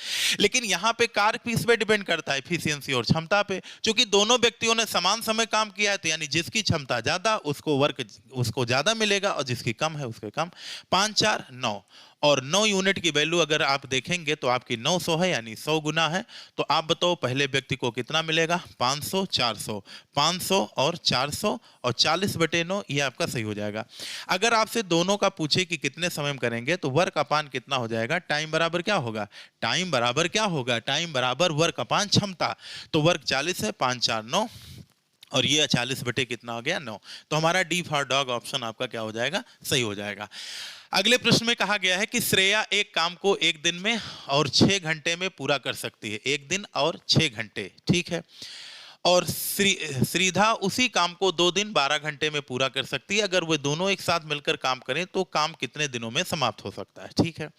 A: लेकिन यहाँ पे कार्य किस पे डिपेंड करता है? एफिशिएंसी और क्षमता पे। क्योंकि दोनों व्यक्तियों ने समान समय काम किया है तो यानी जिसकी क्षमता ज्यादा उसको वर्क उसको ज्यादा मिलेगा और जिसकी कम है उसके कम। 5 4 9, और 9 यूनिट की वैल्यू अगर आप देखेंगे तो आपकी 900 है, यानी 100 गुना है। तो आप बताओ पहले व्यक्ति को कितना मिलेगा? 500 400, 500 और 400 और 40/9, ये आपका सही हो जाएगा। अगर आपसे दोनों का पूछे कि कितने समय में करेंगे तो वर्क अपान कितना हो जाएगा? टाइम बराबर क्या होगा? टाइम बराबर क्या होगा? टाइम बराबर वर्क अपान क्षमता। तो वर्क 40 है, 5 4 9, और ये 40 बटे कितना हो गया? 9। तो हमारा डी फॉर डॉग ऑप्शन आपका क्या हो जाएगा? सही हो जाएगा। अगले प्रश्न में कहा गया है कि श्रेया एक काम को 1 दिन में और 6 घंटे में पूरा कर सकती है। 1 दिन और 6 घंटे, ठीक है। और श्रीधा उसी काम को 2 दिन 12 घंटे में पूरा कर सकती है। अगर वे दोनों एक साथ मिलकर काम करें तो काम कितने दिनों में समाप्त हो सकता है? ठीक है।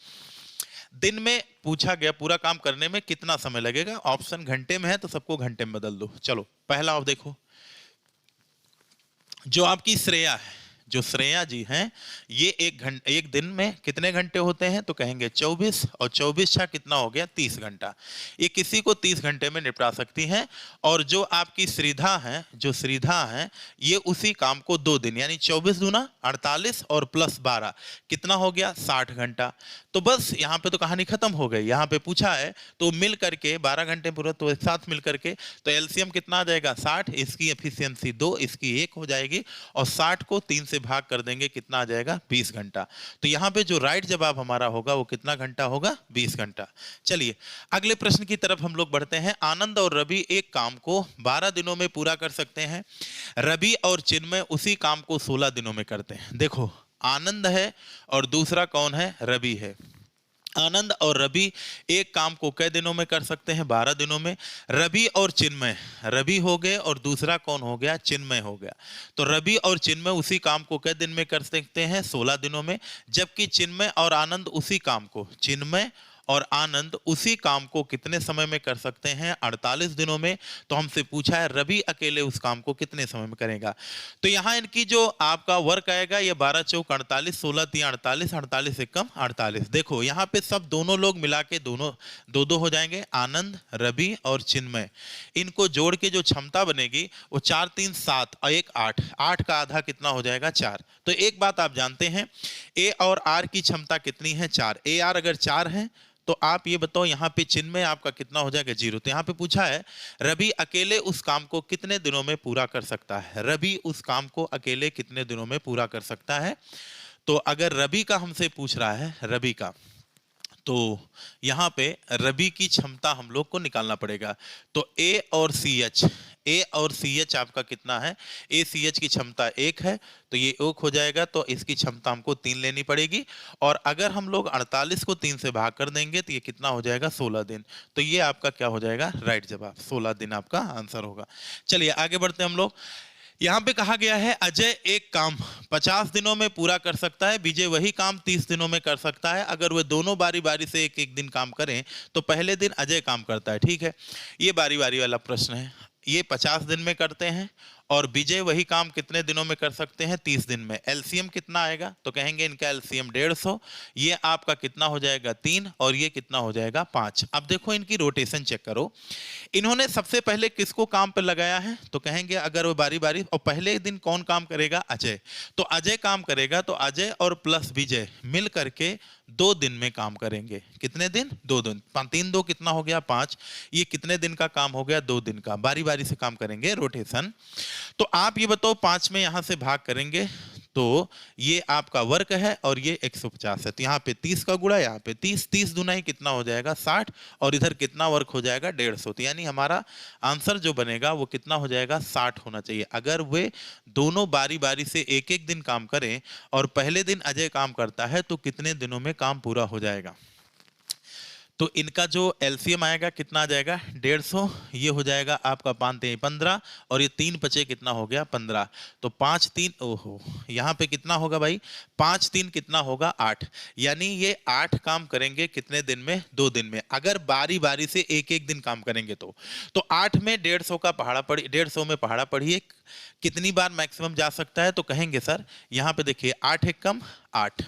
A: दिन में पूछा गया पूरा काम करने में कितना समय लगेगा? ऑप्शन घंटे में है तो सबको घंटे में बदल दो। चलो पहला आप देखो, जो आपकी श्रेया है, जो श्रेया जी हैं, ये एक दिन में कितने घंटे होते हैं? तो कहेंगे 24, और 24 छा कितना हो गया? 30 घंटा। ये किसी को 30 घंटे में निपटा सकती हैं। और जो आपकी श्रीधा है, जो श्रीधा है, ये उसी काम को 2 दिन यानी 24 दूना 48 और प्लस 12 कितना हो गया? 60 घंटा। तो बस यहाँ पे तो कहानी खत्म हो गई। यहाँ पे पूछा है तो मिल करके 12 घंटे पूरा तो एक साथ मिल करके, तो एलसीएम कितना आ जाएगा? 60, इसकी एफिशिएंसी 2, इसकी 1 हो जाएगी, और 60 को 3 से भाग कर देंगे, कितना आ जाएगा? 20 घंटा। तो यहाँ पे जो राइट जवाब हमारा होगा वो कितना घंटा होगा? 20 घंटा। चलिए अगले प्रश्न की तरफ हम लोग बढ़ते हैं। आनंद और रवि एक काम को 12 दिनों में पूरा कर सकते हैं। रवि और चिन्मय उसी काम को 16 दिनों में करते हैं। देखो, आनंद है और दूसरा कौन है? रवि है। आनंद और रवि एक काम को कै दिनों में कर सकते हैं? 12 दिनों में। रवि और चिन्मय, रवि हो गए और दूसरा कौन हो गया? चिन्मय हो गया। तो रवि और चिन्मय उसी काम को कै दिन में कर सकते हैं? 16 दिनों में। जबकि चिन्मय और आनंद उसी काम को, चिन्मय और आनंद उसी काम को कितने समय में कर सकते हैं? 48 दिनों में। तो हमसे पूछा है रवि अकेले उस काम को कितने समय में करेगा। तो यहाँ इनकी जो आपका वर्क आएगा ये 12 चौक 48, 16 3 48, 48 से कम 48। देखो यहाँ पे सब दोनों लोग मिला के दोनों 2 हो जाएंगे, आनंद, रवि और चिन्मय। इनको जोड़ के जो क्षमता बनेगी वो 4 3 7 और 1 8, 8 का आधा कितना हो जाएगा? 4। तो एक बात आप जानते हैं, ए और आर की क्षमता कितनी है? 4। ए आर अगर 4 है तो आप ये बताओ यहाँ पे चिन्मय आपका कितना हो जाएगा? 0। तो यहाँ पे पूछा है रवि अकेले उस काम को कितने दिनों में पूरा कर सकता है? रवि उस काम को अकेले कितने दिनों में पूरा कर सकता है? तो अगर रवि का हमसे पूछ रहा है, रवि का, तो यहाँ पे रवि की क्षमता हम लोग को निकालना पड़ेगा। तो ए और सी एच, ए और सी एच आपका कितना है? ए सी एच की क्षमता 1 है, तो ये 1 हो जाएगा, तो इसकी क्षमता हमको 3 लेनी पड़ेगी। और अगर हम लोग 48 को 3 से भाग कर देंगे तो ये कितना हो जाएगा? 16 दिन। तो ये आपका क्या हो जाएगा? राइट जवाब 16 दिन आपका आंसर होगा। चलिए आगे बढ़ते हैं हम लोग। यहाँ पे कहा गया है अजय एक काम 50 दिनों में पूरा कर सकता है, विजय वही काम 30 दिनों में कर सकता है। अगर वे दोनों बारी बारी से एक एक दिन काम करें तो पहले दिन अजय काम करता है। ठीक है, ये बारी बारी वाला प्रश्न है। ये 50 दिन में करते हैं और विजय वही काम कितने दिनों में कर सकते हैं? 30 दिन में। एलसीएम कितना आएगा? तो कहेंगे इनका एलसीएम 150, ये आपका कितना हो जाएगा 3, और ये कितना हो जाएगा 5। अब देखो इनकी रोटेशन चेक करो, इन्होंने सबसे पहले किसको काम पे लगाया है? तो कहेंगे अगर वो बारी बारी, और पहले दिन कौन काम करेगा? अजय। तो अजय काम करेगा, तो अजय और प्लस विजय मिल करके 2 दिन में काम करेंगे। कितने दिन? 2 दिन। 3 2 कितना हो गया? 5। ये कितने दिन का काम हो गया? 2 दिन का। बारी बारी से काम करेंगे, रोटेशन। तो आप ये बताओ 5 में यहां से भाग करेंगे तो ये आपका वर्क है और ये 150 है, तो यहाँ पे 30 का गुणा, यहाँ पे 30, 30 दूना ही कितना हो जाएगा? 60, और इधर कितना वर्क हो जाएगा? 150। तो यानी हमारा आंसर जो बनेगा वो कितना हो जाएगा? 60 होना चाहिए। अगर वे दोनों बारी बारी से एक एक दिन काम करें और पहले दिन अजय काम करता है तो कितने दिनों में काम पूरा हो जाएगा? तो इनका जो एलसीएम आएगा कितना आ जाएगा? 150, ये हो जाएगा आपका 5 3 15, और ये 3 बचे कितना हो गया? 15। तो 5 3, ओहो, यहाँ पे कितना होगा भाई? 5 3 कितना होगा? 8। यानी ये 8 काम करेंगे कितने दिन में? 2 दिन में। अगर बारी बारी से एक एक दिन काम करेंगे तो 8 में 150 का पहाड़ा पड़ी, 150 में पहाड़ा पढ़िए कितनी बार मैक्सिमम जा सकता है? तो कहेंगे सर यहाँ पे देखिए 8 एक कम 8,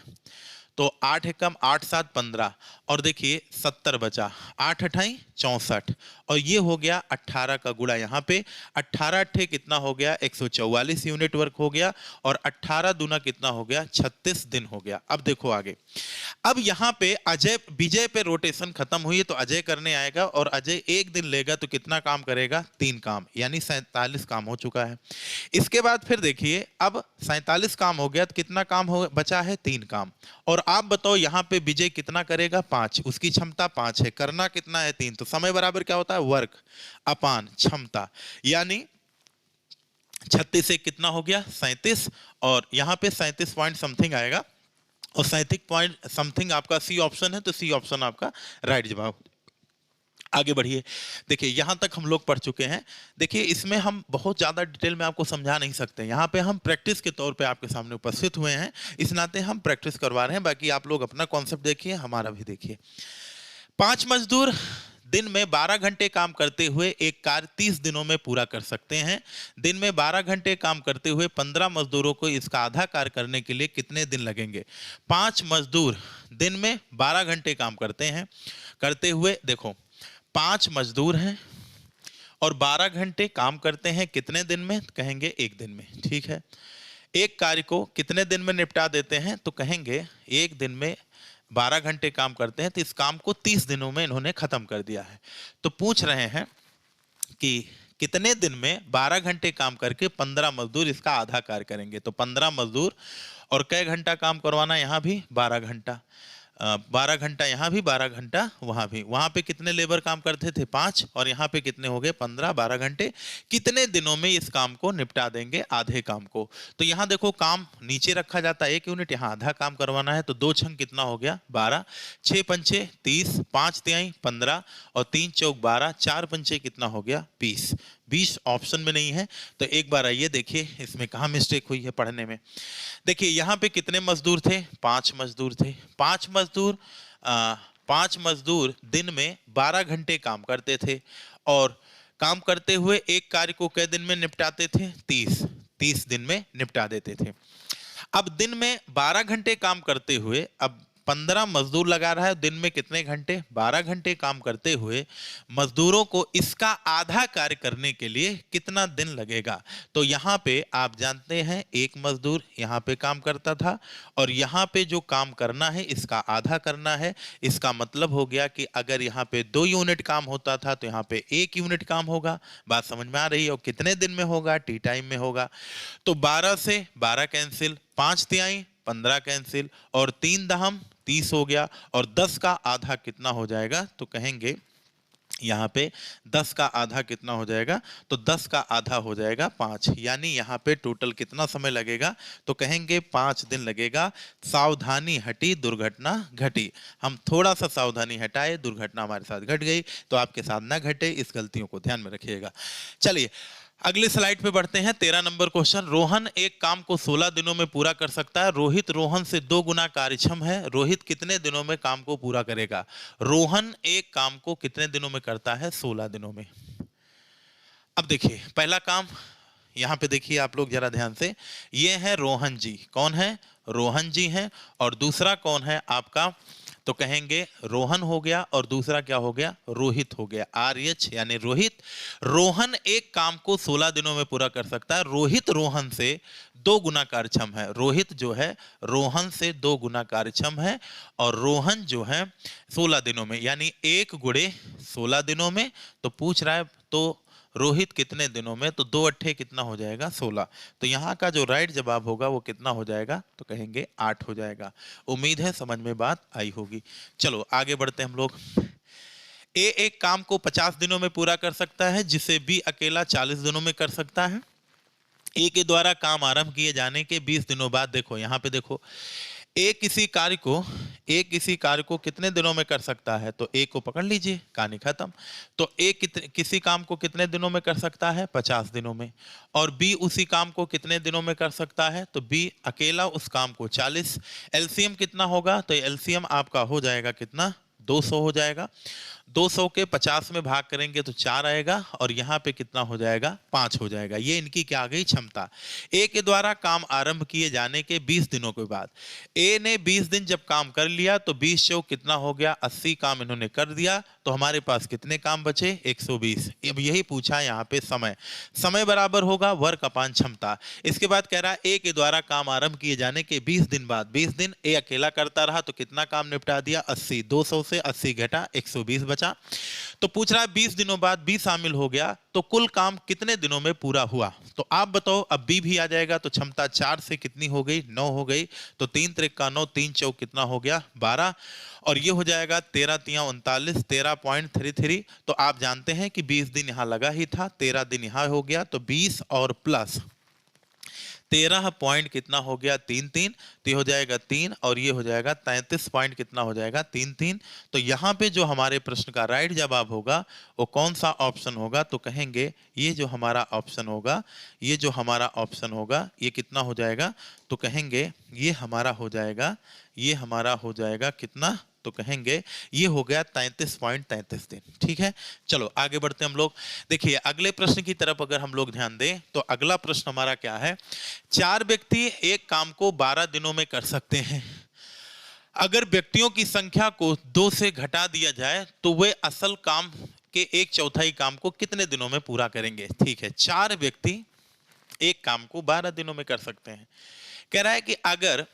A: तो 8 एकम 8 7 15, और देखिए 70 बचा, 8 अठाई 64, और ये हो गया 18 का गुणा। यहाँ पे 18 अट्ठे कितना हो गया? 144 यूनिट वर्क हो गया, और 18 दूना कितना हो गया? 36 दिन हो गया। अब देखो आगे, अब यहाँ पे अजय विजय पे रोटेशन खत्म हुई तो अजय करने आएगा, और अजय एक दिन लेगा तो कितना काम करेगा? 3 काम, यानी 47 काम हो चुका है। इसके बाद फिर देखिए, अब 47 काम हो गया तो कितना काम हो बचा है? 3 काम। और आप बताओ यहाँ पे विजय कितना करेगा? 5, उसकी क्षमता 5 है, करना कितना है? 3। तो समय बराबर क्या होता है? वर्क अपान क्षमता, यानी 36 से कितना हो गया? 37, और यहाँ पे 37 पॉइंट समथिंग आएगा, और 37 पॉइंट समथिंग आपका सी ऑप्शन है, तो सी ऑप्शन आपका राइट जवाब। आगे बढ़िए, देखिए यहां तक हम लोग पढ़ चुके हैं। देखिए इसमें हम बहुत ज़्यादा डिटेल में आपको समझा नहीं सकते, यहाँ पे हम प्रैक्टिस के तौर पे आपके सामने उपस्थित हुए हैं, इस नाते हम प्रैक्टिस करवा रहे हैं। बाकी आप लोग अपना कॉन्सेप्ट देखिए, हमारा भी देखिए। 5 मजदूर दिन में 12 घंटे काम करते हुए एक कार्य 30 दिनों में पूरा कर सकते हैं। दिन में 12 घंटे काम करते हुए 15 मजदूरों को इसका आधा कार्य करने के लिए कितने दिन लगेंगे? 5 मजदूर दिन में 12 घंटे काम करते हैं, करते हुए देखो 5 मजदूर हैं और 12 घंटे काम करते हैं, कितने दिन में? कहेंगे 1 दिन में। ठीक है, एक कार्य को कितने दिन में निपटा देते हैं? तो कहेंगे 1 दिन में 12 घंटे काम करते हैं, तो इस काम को 30 दिनों में इन्होंने खत्म कर दिया है। तो पूछ रहे हैं कि कितने दिन में 12 घंटे काम करके 15 मजदूर इसका आधा कार्य करेंगे? तो 15 मजदूर, और कै घंटा काम करवाना? यहाँ भी 12 घंटा, 12 घंटा यहाँ भी, 12 घंटा वहाँ भी। वहाँ पे कितने लेबर काम करते थे? 5, और यहाँ पे कितने हो गए? 15, 12 घंटे। कितने दिनों में इस काम को निपटा देंगे? आधे काम को। तो यहाँ देखो काम नीचे रखा जाता है 1 यूनिट, यहाँ आधा काम करवाना है, तो 2 छंग कितना हो गया? 12, 6 पंचे 30, 5 तिहाई 15, और 3 चौक 12, 4 पंचे कितना हो गया? 20। 20 ऑप्शन में नहीं है, तो एक बार आइए देखिए इसमें कहाँ मिस्टेक हुई है पढ़ने में। देखिए यहाँ पे कितने मजदूर थे? 5 मजदूर थे। 5 मजदूर दिन में 12 घंटे काम करते थे, और काम करते हुए एक कार्य को कै दिन में निपटाते थे? 30 दिन में निपटा देते थे। अब दिन में 12 घंटे काम करते हुए, अब 15 मजदूर लगा रहा है, दिन में कितने घंटे? 12 घंटे काम करते हुए मजदूरों को इसका आधा कार्य करने के लिए कितना दिन लगेगा? तो यहाँ पे आप जानते हैं एक मजदूर यहाँ पे काम करता था, और यहाँ पे जो काम करना है इसका आधा करना है। इसका मतलब हो गया कि अगर यहाँ पे 2 यूनिट काम होता था तो यहाँ पे 1 यूनिट काम होगा। बात समझ में आ रही है? और कितने दिन में होगा? टी टाइम में होगा। तो 12 से 12 कैंसिल, 5 तिहाई 15 कैंसिल, और 3 दहम 30 हो गया, और 10 का आधा कितना हो जाएगा? तो कहेंगे यहाँ पे 10 का आधा कितना हो जाएगा? तो 10 का आधा हो जाएगा 5, यानी यहाँ पे टोटल कितना समय लगेगा? तो कहेंगे 5 दिन लगेगा। सावधानी हटी दुर्घटना घटी। हम थोड़ा सा सावधानी हटाए, दुर्घटना हमारे साथ घट गई, तो आपके साथ ना घटे, इस गलतियों को ध्यान में रखिएगा। चलिए अगले स्लाइड पे बढ़ते हैं। 13 नंबर क्वेश्चन, रोहन एक काम को 16 दिनों में पूरा कर सकता है। रोहित रोहन से 2 गुना कार्यक्षम है। रोहित कितने दिनों में काम को पूरा करेगा? रोहन एक काम को कितने दिनों में करता है? 16 दिनों में। अब देखिए पहला काम यहाँ पे देखिए आप लोग जरा ध्यान से, ये है रोहन जी। कौन है? रोहन जी हैं। और दूसरा कौन है आपका? तो कहेंगे रोहन हो गया, और दूसरा क्या हो गया? रोहित हो गया। RH यानी रोहित। रोहन एक काम को 16 दिनों में पूरा कर सकता है, रोहित रोहन से 2 गुना कार्यक्षम है। रोहित जो है रोहन से 2 गुना कार्यक्षम है, और रोहन जो है 16 दिनों में, यानी 1 गुणे 16 दिनों में। तो पूछ रहा है तो रोहित कितने दिनों में? तो 2 अट्ठे कितना हो जाएगा? 16। तो यहाँ का जो राइट जवाब होगा वो कितना हो जाएगा? तो कहेंगे 8 हो जाएगा। उम्मीद है समझ में बात आई होगी। चलो आगे बढ़ते हैं हम लोग। ए एक काम को 50 दिनों में पूरा कर सकता है, जिसे बी अकेला 40 दिनों में कर सकता है। ए के द्वारा काम आरंभ किए जाने के 20 दिनों बाद, देखो यहाँ पे देखो, ए किसी कार्य को कितने दिनों में कर सकता है? तो ए को पकड़ लीजिए, कहानी खत्म। तो ए किसी काम को कितने दिनों में कर सकता है? 50 दिनों में। और बी उसी काम को कितने दिनों में कर सकता है? तो बी अकेला उस काम को 40। एलसीएम कितना होगा? तो एलसीएम आपका हो जाएगा कितना? 200 हो जाएगा। 200 के 50 में भाग करेंगे तो 4 आएगा, और यहाँ पे कितना हो जाएगा? 5 हो जाएगा। ये इनकी क्या आ गई? क्षमता। ए के द्वारा काम आरंभ किए जाने के 20 दिनों के बाद, ए ने 20 दिन जब काम कर लिया तो 20 चौक कितना हो गया? 80 काम इन्होंने कर दिया। तो हमारे पास कितने काम बचे? 120। अब यही पूछा यहाँ पे समय। समय बराबर होगा वर्क अपान क्षमता। इसके बाद कह रहा है ए के द्वारा काम आरंभ किए जाने के 20 दिन बाद, 20 दिन ए अकेला करता रहा तो कितना काम निपटा दिया? 80। 200 से 80 घटा 120 बचा। तो पूछ रहा है 20 दिनों बाद बी शामिल हो गया तो कुल काम कितने दिनों में पूरा हुआ? तो आप बताओ। अब बी भी आ जाएगा तो क्षमता 4 से कितनी हो गई? 9 हो गई। तो 3 त्रिका 9, 3 चौक कितना हो गया? 12। और ये हो जाएगा 13 तिया 39, 13.33। तो आप जानते हैं कि 20 दिन यहां लगा ही था, 13 दिन यहां हो गया, तो 20 और प्लस 13 पॉइंट कितना हो गया? 3 तो ये हो जाएगा 3, और ये हो जाएगा 33 पॉइंट कितना हो जाएगा? 3। तो यहाँ पे जो हमारे प्रश्न का राइट जवाब होगा वो कौन सा ऑप्शन होगा? तो कहेंगे ये जो हमारा ऑप्शन होगा, ये जो हमारा ऑप्शन होगा, ये कितना हो जाएगा? तो कहेंगे ये हमारा हो जाएगा, ये हमारा हो जाएगा कितना? तो कहेंगे ये हो गया 33.33 दिन। ठीक है, चलो आगे बढ़ते हैं हम लोग। देखिए अगले प्रश्न की तरफ अगर हम लोग ध्यान दें तो अगला प्रश्न हमारा क्या है? 4 व्यक्ति एक काम को 12 दिनों में कर सकते हैं। अगर व्यक्तियों की संख्या को 2 से घटा दिया जाए तो वे असल काम के 1/4 काम को कितने दिनों में पूरा करेंगे? ठीक है, 4 व्यक्ति एक काम को 12 दिनों में कर सकते हैं। कह रहा है कि अगर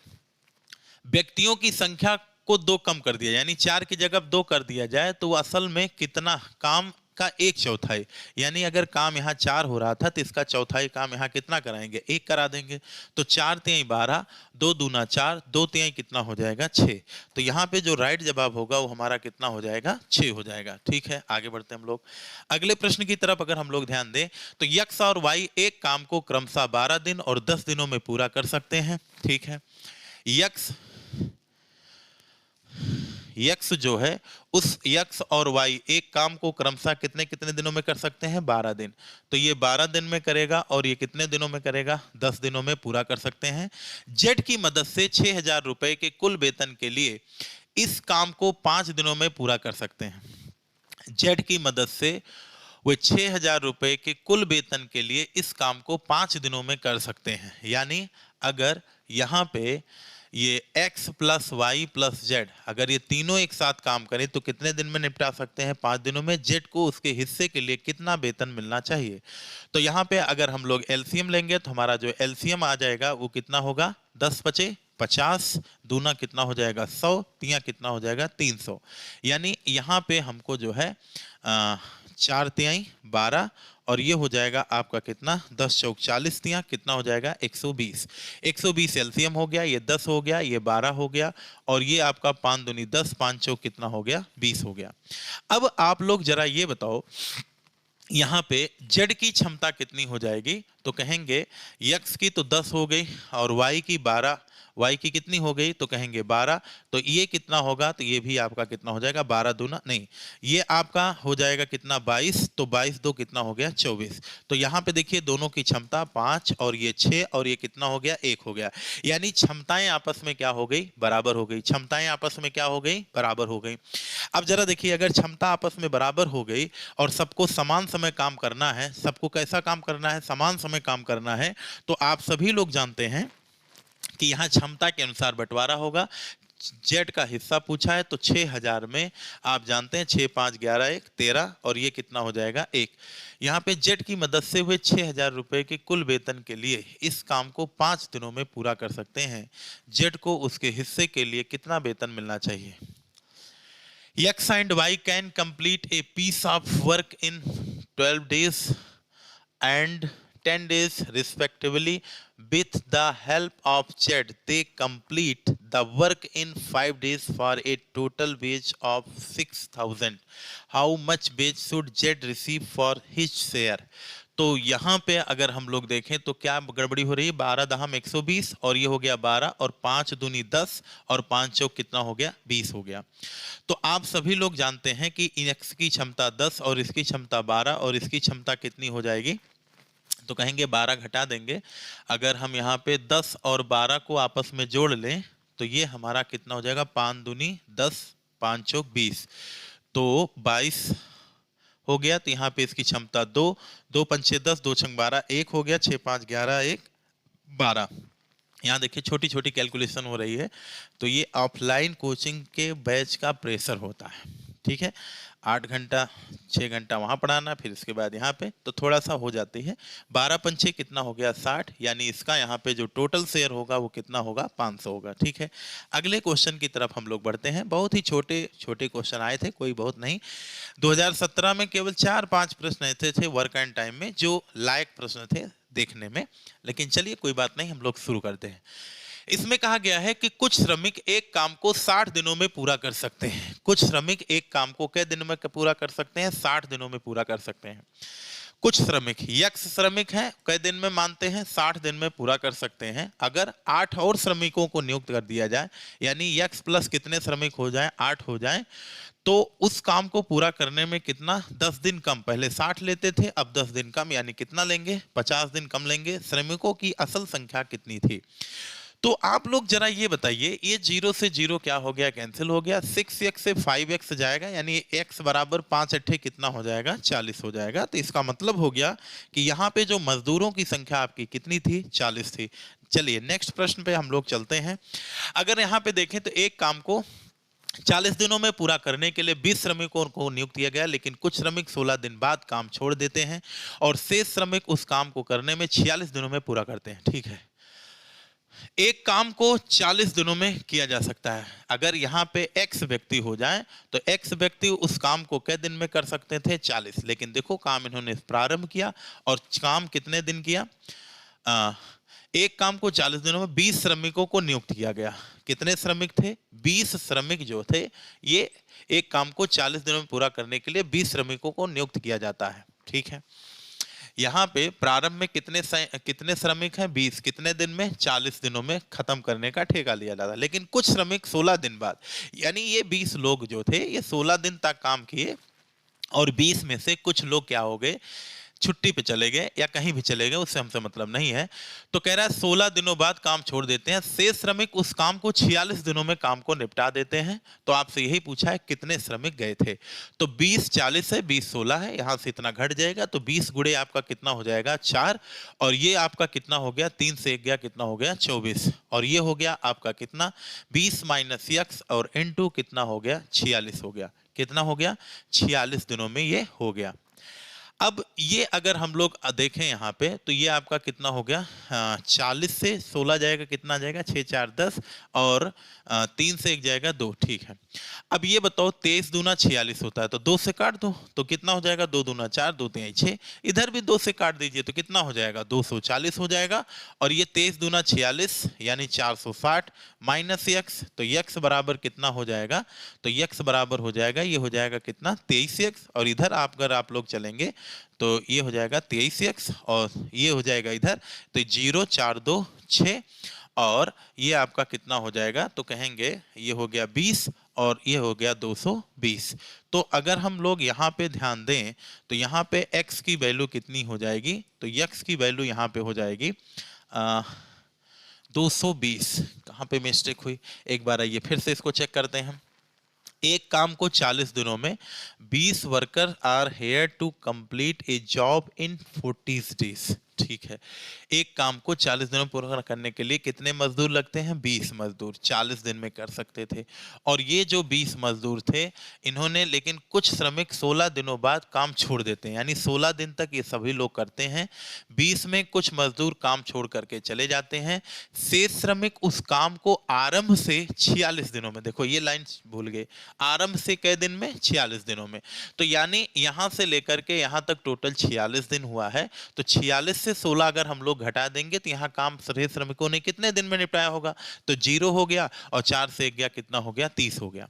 A: व्यक्तियों की संख्या को 2 कम कर दिया, यानी 4 की जगह 2 कर दिया जाए, तो असल में कितना काम का 1/4, यानी अगर काम यहाँ 4 हो रहा था तो इसका चौथाई काम यहाँ कितना कराएंगे? 1 करा देंगे। तो 4 तिहाई 12, 2 दूना 4, 2 तिहाई कितना हो जाएगा? 6। तो यहाँ पे जो राइट जवाब होगा वो हमारा कितना हो जाएगा? 6 हो जाएगा। ठीक है, आगे बढ़ते हैं हम लोग। अगले प्रश्न की तरफ अगर हम लोग ध्यान दें तो x और y एक काम को क्रमशः 12 दिन और 10 दिनों में पूरा कर सकते हैं। ठीक है, यक्स जो है उस यक्स और वाई एक काम को क्रमशः कितने कितने दिनों में कर सकते हैं? 12 दिन। तो ये 12 दिन में करेगा, और ये कितने दिनों में करेगा? 10 दिनों में पूरा कर सकते हैं। जेड की मदद से 6000 रुपए के कुल वेतन के लिए इस काम को 5 दिनों में पूरा कर सकते हैं। जेड की मदद से वे 6000 रुपए के कुल वेतन के लिए इस काम को 5 दिनों में कर सकते हैं। यानी अगर यहाँ पे ये x plus y plus z, अगर ये तीनों एक साथ काम करें तो कितने दिन में निपटा सकते हैं? 5 दिनों में। जेड को उसके हिस्से के लिए कितना वेतन मिलना चाहिए? तो यहाँ पे अगर हम लोग एलसीएम लेंगे तो हमारा जो एलसीएम आ जाएगा वो कितना होगा? 10 पचे 50, दूना कितना हो जाएगा? 100, तिया कितना हो जाएगा? 300। यानी यहाँ पे हमको जो है 4 तिहाई 12, और ये हो जाएगा आपका कितना? 10 चौक 40 तिया कितना हो जाएगा? 120। 120 एलसीएम हो गया, ये 10 हो गया, ये 12 हो गया, और ये आपका 5 दूनी 10, 5 चौक कितना हो गया? 20 हो गया। अब आप लोग जरा ये बताओ यहाँ पे जेड की क्षमता कितनी हो जाएगी? तो कहेंगे यक्स की तो 10 हो गई और वाई की 12, y की कितनी हो गई, तो कहेंगे 12। तो ये कितना होगा, तो ये भी आपका कितना हो जाएगा, 12 दूना नहीं, ये आपका हो जाएगा कितना 22, तो 22 दो कितना हो गया 24। तो यहाँ पे देखिए दोनों की क्षमता 5 और ये 6 और ये कितना हो गया 1 हो गया, यानी क्षमताएं आपस में क्या हो गई, बराबर हो गई। क्षमताएं आपस में क्या हो गई, बराबर हो गई। अब जरा देखिए, अगर क्षमता आपस में बराबर हो गई और सबको समान समय काम करना है, सबको कैसा काम करना है, समान समय काम करना है, तो आप सभी लोग जानते हैं कि यहाँ क्षमता के अनुसार बंटवारा होगा। जेड का हिस्सा पूछा है तो 6000 में आप जानते हैं 6 5 11 1 13 और ये कितना हो जाएगा 1। यहाँ पे जेड की मदद से हुए 6000 रुपए के कुल वेतन के लिए इस काम को 5 दिनों में पूरा कर सकते हैं। जेड को उसके हिस्से के लिए कितना वेतन मिलना चाहिए। X and Y can complete a piece of work in 12 days and 10 days respectively. With the help of Z, they complete the work in 5 days for a total wage of 6,000. How much wage should Z receive for his share? तो यहाँ पे अगर हम लोग देखें तो क्या गड़बड़ी हो रही है, 12 दहम 120 और ये हो गया 12 और 5 दूनी 10 और 5 चौक कितना हो गया 20 हो गया। तो आप सभी लोग जानते हैं कि x की क्षमता 10 और इसकी क्षमता 12 और इसकी क्षमता कितनी हो जाएगी, तो कहेंगे 12 घटा देंगे। अगर हम यहाँ पे 10 और 12 को आपस में जोड़ लें तो ये हमारा कितना हो जाएगा, 5 दूनी 10 5 चौक 20 तो 22 हो गया। तो यहाँ पे इसकी क्षमता 2 2 पंचे 10 2 छंग 12 1 हो गया, 6 5 11 1 12। यहाँ देखिए छोटी छोटी कैलकुलेशन हो रही है। तो ये ऑफलाइन कोचिंग के बैच का प्रेशर होता है, ठीक है। 8 घंटा 6 घंटा वहाँ पढ़ाना, फिर इसके बाद यहाँ पे तो थोड़ा सा हो जाती है। 12 पंचे कितना हो गया 60, यानी इसका यहाँ पे जो टोटल शेयर होगा वो कितना होगा 500 होगा, ठीक है। अगले क्वेश्चन की तरफ हम लोग बढ़ते हैं। बहुत ही छोटे छोटे क्वेश्चन आए थे, कोई बहुत नहीं। 2017 में केवल 4-5 प्रश्न ऐसे थे वर्क एंड टाइम में जो लायक प्रश्न थे देखने में, लेकिन चलिए कोई बात नहीं, हम लोग शुरू करते हैं। इसमें कहा गया है कि कुछ श्रमिक एक काम को 60 दिनों में पूरा कर सकते हैं। कुछ श्रमिक एक काम को कितने दिनों में पूरा कर सकते हैं, 60 दिनों में पूरा कर सकते हैं। कुछ श्रमिक यक्ष श्रमिक हैं, कई दिन में मानते हैं 60 दिन में पूरा कर सकते हैं। अगर 8 और श्रमिकों को नियुक्त कर दिया जाए, यानी यक्ष प्लस कितने श्रमिक हो जाए 8 हो जाए, तो उस काम को पूरा करने में कितना 10 दिन कम, पहले 60 लेते थे अब 10 दिन कम, यानी कितना लेंगे 50 दिन कम लेंगे। श्रमिकों की असल संख्या कितनी थी, तो आप लोग जरा ये बताइए, ये 0 से 0 क्या हो गया, कैंसिल हो गया। 6x से 5x जाएगा, यानी x बराबर 5 अट्ठे कितना हो जाएगा 40 हो जाएगा। तो इसका मतलब हो गया कि यहाँ पे जो मजदूरों की संख्या आपकी कितनी थी 40 थी। चलिए नेक्स्ट प्रश्न पे हम लोग चलते हैं। अगर यहाँ पे देखें तो एक काम को 40 दिनों में पूरा करने के लिए 20 श्रमिकों को नियुक्त किया गया, लेकिन कुछ श्रमिक 16 दिन बाद काम छोड़ देते हैं और शेष श्रमिक उस काम को करने में 46 दिनों में पूरा करते हैं, ठीक है। एक काम को 40 दिनों में किया जा सकता है। अगर यहाँ पे x व्यक्ति हो जाए तो x व्यक्ति उस काम को कितने दिन में कर सकते थे 40, लेकिन देखो काम इन्होंने प्रारंभ किया और काम कितने दिन किया, एक काम को 40 दिनों में 20 श्रमिकों को नियुक्त किया गया। कितने श्रमिक थे 20 श्रमिक जो थे, ये एक काम को 40 दिनों में पूरा करने के लिए 20 श्रमिकों को नियुक्त किया जाता है, ठीक है। यहाँ पे प्रारंभ में कितने श्रमिक हैं 20, कितने दिन में 40 दिनों में खत्म करने का ठेका लिया जाता है। लेकिन कुछ श्रमिक 16 दिन बाद, यानी ये 20 लोग जो थे ये 16 दिन तक काम किए और 20 में से कुछ लोग क्या हो गए छुट्टी पे चले गए या कहीं भी चले गए, उससे हमसे मतलब नहीं है। तो कह रहा है 16 दिनों बाद काम छोड़ देते हैं, शेष श्रमिक उस काम को 46 दिनों में काम को निपटा देते हैं। तो आपसे यही पूछा है कितने श्रमिक गए थे, तो 20 40 है 20 16 है, यहां से इतना घट जाएगा तो 20 गुणे आपका कितना हो जाएगा 4 और ये आपका कितना हो गया 3 से 1 गया कितना हो गया 24 और ये हो गया आपका कितना 20 माइनस x और इनटू कितना हो गया 46 हो गया। कितना हो गया 46 दिनों में ये हो गया। अब ये अगर हम लोग देखें यहाँ पे तो ये आपका कितना हो गया 40 से 16 जाएगा कितना जाएगा 6 4 10 और 3 से 1 जाएगा 2, ठीक है। अब ये बताओ 23 दूना 46 होता है तो 2 से काट दो तो कितना हो जाएगा 2 दूना 4 2 3 6, इधर भी 2 से काट दीजिए तो कितना हो जाएगा 240 हो जाएगा। और ये 23 दूना 46 यानी 460 माइनस x, तो x बराबर कितना हो जाएगा, तो x बराबर हो जाएगा ये हो जाएगा कितना 23x और इधर अगर आप लोग चलेंगे तो ये हो जाएगा 23x और ये हो जाएगा इधर तो 0 4 2 6 और ये आपका कितना हो जाएगा, तो कहेंगे ये हो गया 20 और ये हो गया 220। तो अगर हम लोग यहाँ पे ध्यान दें तो यहाँ पे x की वैल्यू कितनी हो जाएगी, तो x की वैल्यू यहाँ पे हो जाएगी 220। कहाँ पे मिस्टेक हुई, एक बार आइए फिर से इसको चेक करते हैं हम। एक काम को 40 दिनों में 20 worker are here to complete a job in 40 days. ठीक है, एक काम को 40 दिनों में पूरा करने के लिए कितने मजदूर लगते हैं, 20 मजदूर 40 दिन में कर सकते थे। और ये जो 20 मजदूर थे इन्होंने, लेकिन कुछ श्रमिक 16 दिनों बाद काम छोड़ देते हैं, यानी 16 दिन तक ये सभी लोग करते हैं। 20 में कुछ मजदूर काम छोड़ करके चले जाते हैं, शेष श्रमिक उस काम को आरंभ से 46 दिनों में, देखो ये लाइन भूल गए, आरंभ से कै दिन में, 46 दिनों में। तो यानी यहां से लेकर के यहां तक टोटल 46 दिन हुआ है। तो 46 से 16 अगर हम लोग घटा देंगे तो यहाँ काम शेष श्रमिकों ने कितने दिन में निपटाया होगा, तो 0 हो गया, और 4 से 1 गया, कितना हो गया, 30 हो गया।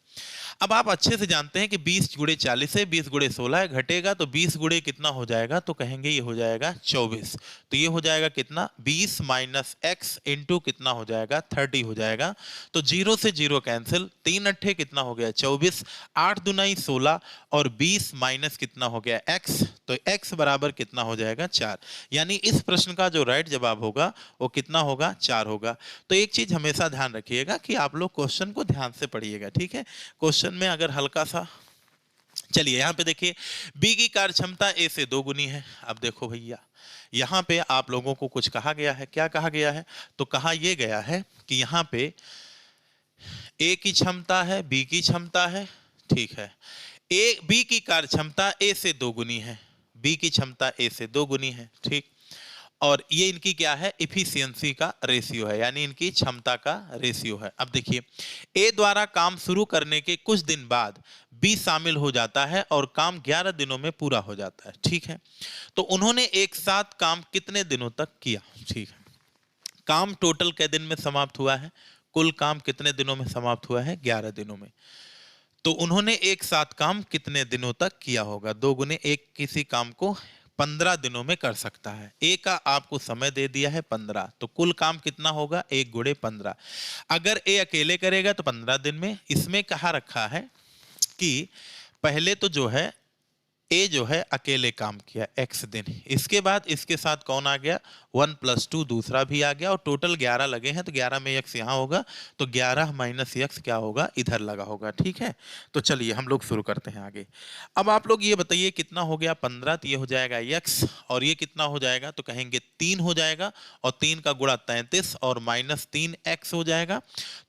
A: अब आप अच्छे से जानते हैं कि 20 गुणे 40 है, 20 गुणे 16 है, घटेगा तो 20 गुणे कितना हो जाएगा, तो कहेंगे ये हो जाएगा 24। तो ये हो जाएगा कितना, 20 माइनस x इंटू कितना हो जाएगा, 30 हो जाएगा। तो 0 से 0 कैंसिल, 3 अट्ठे कितना हो गया, 24, 8 दुनाई 16 और 20 माइनस कितना हो गया x, तो x बराबर कितना हो जाएगा, 4। यानी इस प्रश्न का जो राइट जवाब होगा वो कितना होगा, 4 होगा। तो एक चीज हमेशा ध्यान रखिएगा कि आप लोग क्वेश्चन को ध्यान से पढ़िएगा, ठीक है। क्वेश्चन में अगर हल्का सा, चलिए यहाँ पे देखिए, बी की कार्य क्षमता ए से 2 गुनी है। अब देखो भैया यहाँ पे आप लोगों को कुछ कहा गया है, क्या कहा गया है, तो कहा यह गया है कि यहाँ पे ए की क्षमता है, बी की क्षमता है, ठीक है, ए बी की कार्य क्षमता ए से 2 गुनी है, बी की क्षमता ए से 2 गुनी है, ठीक। और ये इनकी क्या है, इफिशियंसी का रेशियो है, यानी इनकी क्षमता का रेशियो है। अब देखिए, ए द्वारा काम शुरू करने के कुछ दिन बाद बी शामिल हो जाता है और काम 11 दिनों में पूरा हो जाता है, ठीक है। तो उन्होंने एक साथ काम कितने दिनों तक किया, ठीक है। काम टोटल कै दिन में समाप्त हुआ है, कुल काम कितने दिनों में समाप्त हुआ है, 11 दिनों में। तो उन्होंने एक साथ काम कितने दिनों तक किया होगा, 2 गुने 1 किसी काम को 15 दिनों में कर सकता है। ए का आपको समय दे दिया है 15, तो कुल काम कितना होगा, 1 गुणे 15। अगर ए अकेले करेगा तो 15 दिन में। इसमें कहा रखा है कि पहले तो जो है ए जो है अकेले काम किया x दिन, इसके बाद इसके साथ कौन आ गया, 1 + 2 दूसरा भी आ गया, और टोटल 11 लगे हैं, तो 11 में x यहाँ होगा, तो 11 माइनस x क्या होगा, इधर लगा होगा, ठीक है। तो चलिए हम लोग शुरू करते हैं आगे। अब आप लोग ये बताइए कितना हो गया 15, तो ये हो जाएगा x, और ये कितना हो जाएगा, तो कहेंगे 3 हो जाएगा, और 3 का गुणा 33 और माइनस 3x हो जाएगा,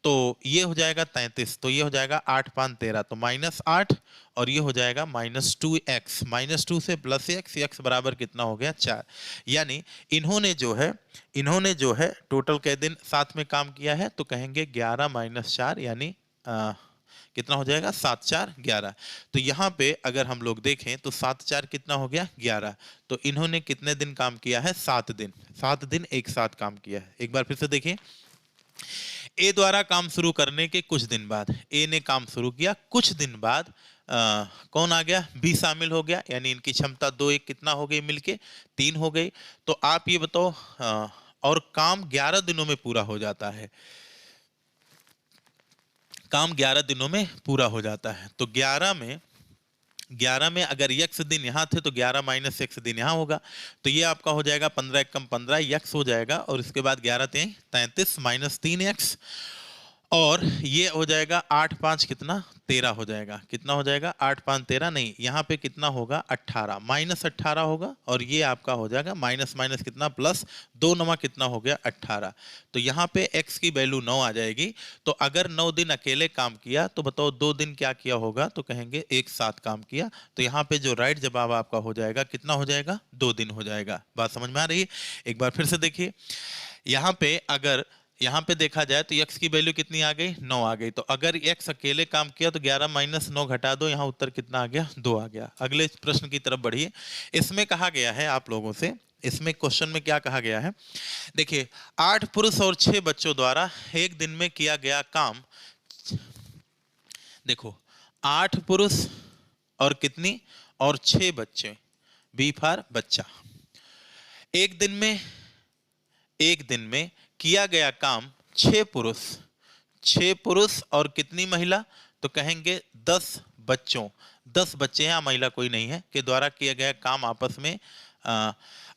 A: तो ये हो जाएगा 33, तो ये हो जाएगा 8 5 13, तो -8, और ये हो जाएगा -2x, -2 से +x, x बराबर कितना हो गया, 4। यानी इन्होंने जो है टोटल कै दिन साथ में काम किया है, तो कहेंगे 11 - 4, यानी कितना हो जाएगा, 7 4 11। तो यहाँ पे अगर हम लोग देखें तो 7 4 कितना हो गया, 11। तो इन्होंने कितने दिन काम किया है, 7 दिन, 7 दिन एक साथ काम किया है। एक बार फिर से देखिए, ए द्वारा काम शुरू करने के कुछ दिन बाद, ए ने काम शुरू किया, कुछ दिन बाद कौन आ गया, बी शामिल हो गया, यानी इनकी क्षमता 2 1 कितना हो गई, मिलके 3 हो गई। तो आप ये बताओ, और काम 11 दिनों में पूरा हो जाता है, काम 11 दिनों में पूरा हो जाता है। तो 11 में अगर x दिन यहाँ थे तो 11 माइनस x दिन यहाँ होगा, तो ये आपका हो जाएगा 15 × 15 x हो जाएगा, और इसके बाद 11 3 33 माइनस 3x, और ये हो जाएगा 8 5 कितना, 13 हो जाएगा, कितना हो जाएगा, 8 5 13, नहीं यहाँ पे कितना होगा, 18 -18 होगा, और ये आपका हो जाएगा माइनस माइनस कितना, प्लस 2 9 कितना हो गया, 18। तो यहाँ पे x की वैल्यू 9 आ जाएगी। तो अगर 9 दिन अकेले काम किया तो बताओ 2 दिन क्या किया होगा, तो कहेंगे एक साथ काम किया। तो यहाँ पे जो राइट जवाब आपका हो जाएगा, कितना हो जाएगा, 2 दिन हो जाएगा। बात समझ में आ रही है? एक बार फिर से देखिए, यहाँ पे अगर यहाँ पे देखा जाए तो x की वैल्यू कितनी आ गई, 9 आ गई। तो अगर x अकेले काम किया तो 11 माइनस 9 घटा दो, यहाँ उत्तर कितना आ गया, 2 आ गया। अगले प्रश्न की तरफ बढ़िए। इसमें कहा गया है आप लोगों से, इसमें क्वेश्चन में क्या कहा गया है, देखिए 8 पुरुष और 6 बच्चों द्वारा एक दिन में किया गया काम, देखो 8 पुरुष और कितनी, और 6 बच्चे, बी फॉर बच्चा, एक दिन में किया गया काम 6 पुरुष, 6 पुरुष और कितनी महिला, तो कहेंगे 10 बच्चों, 10 बच्चे हैं, महिला कोई नहीं है, के द्वारा किया गया काम आपस में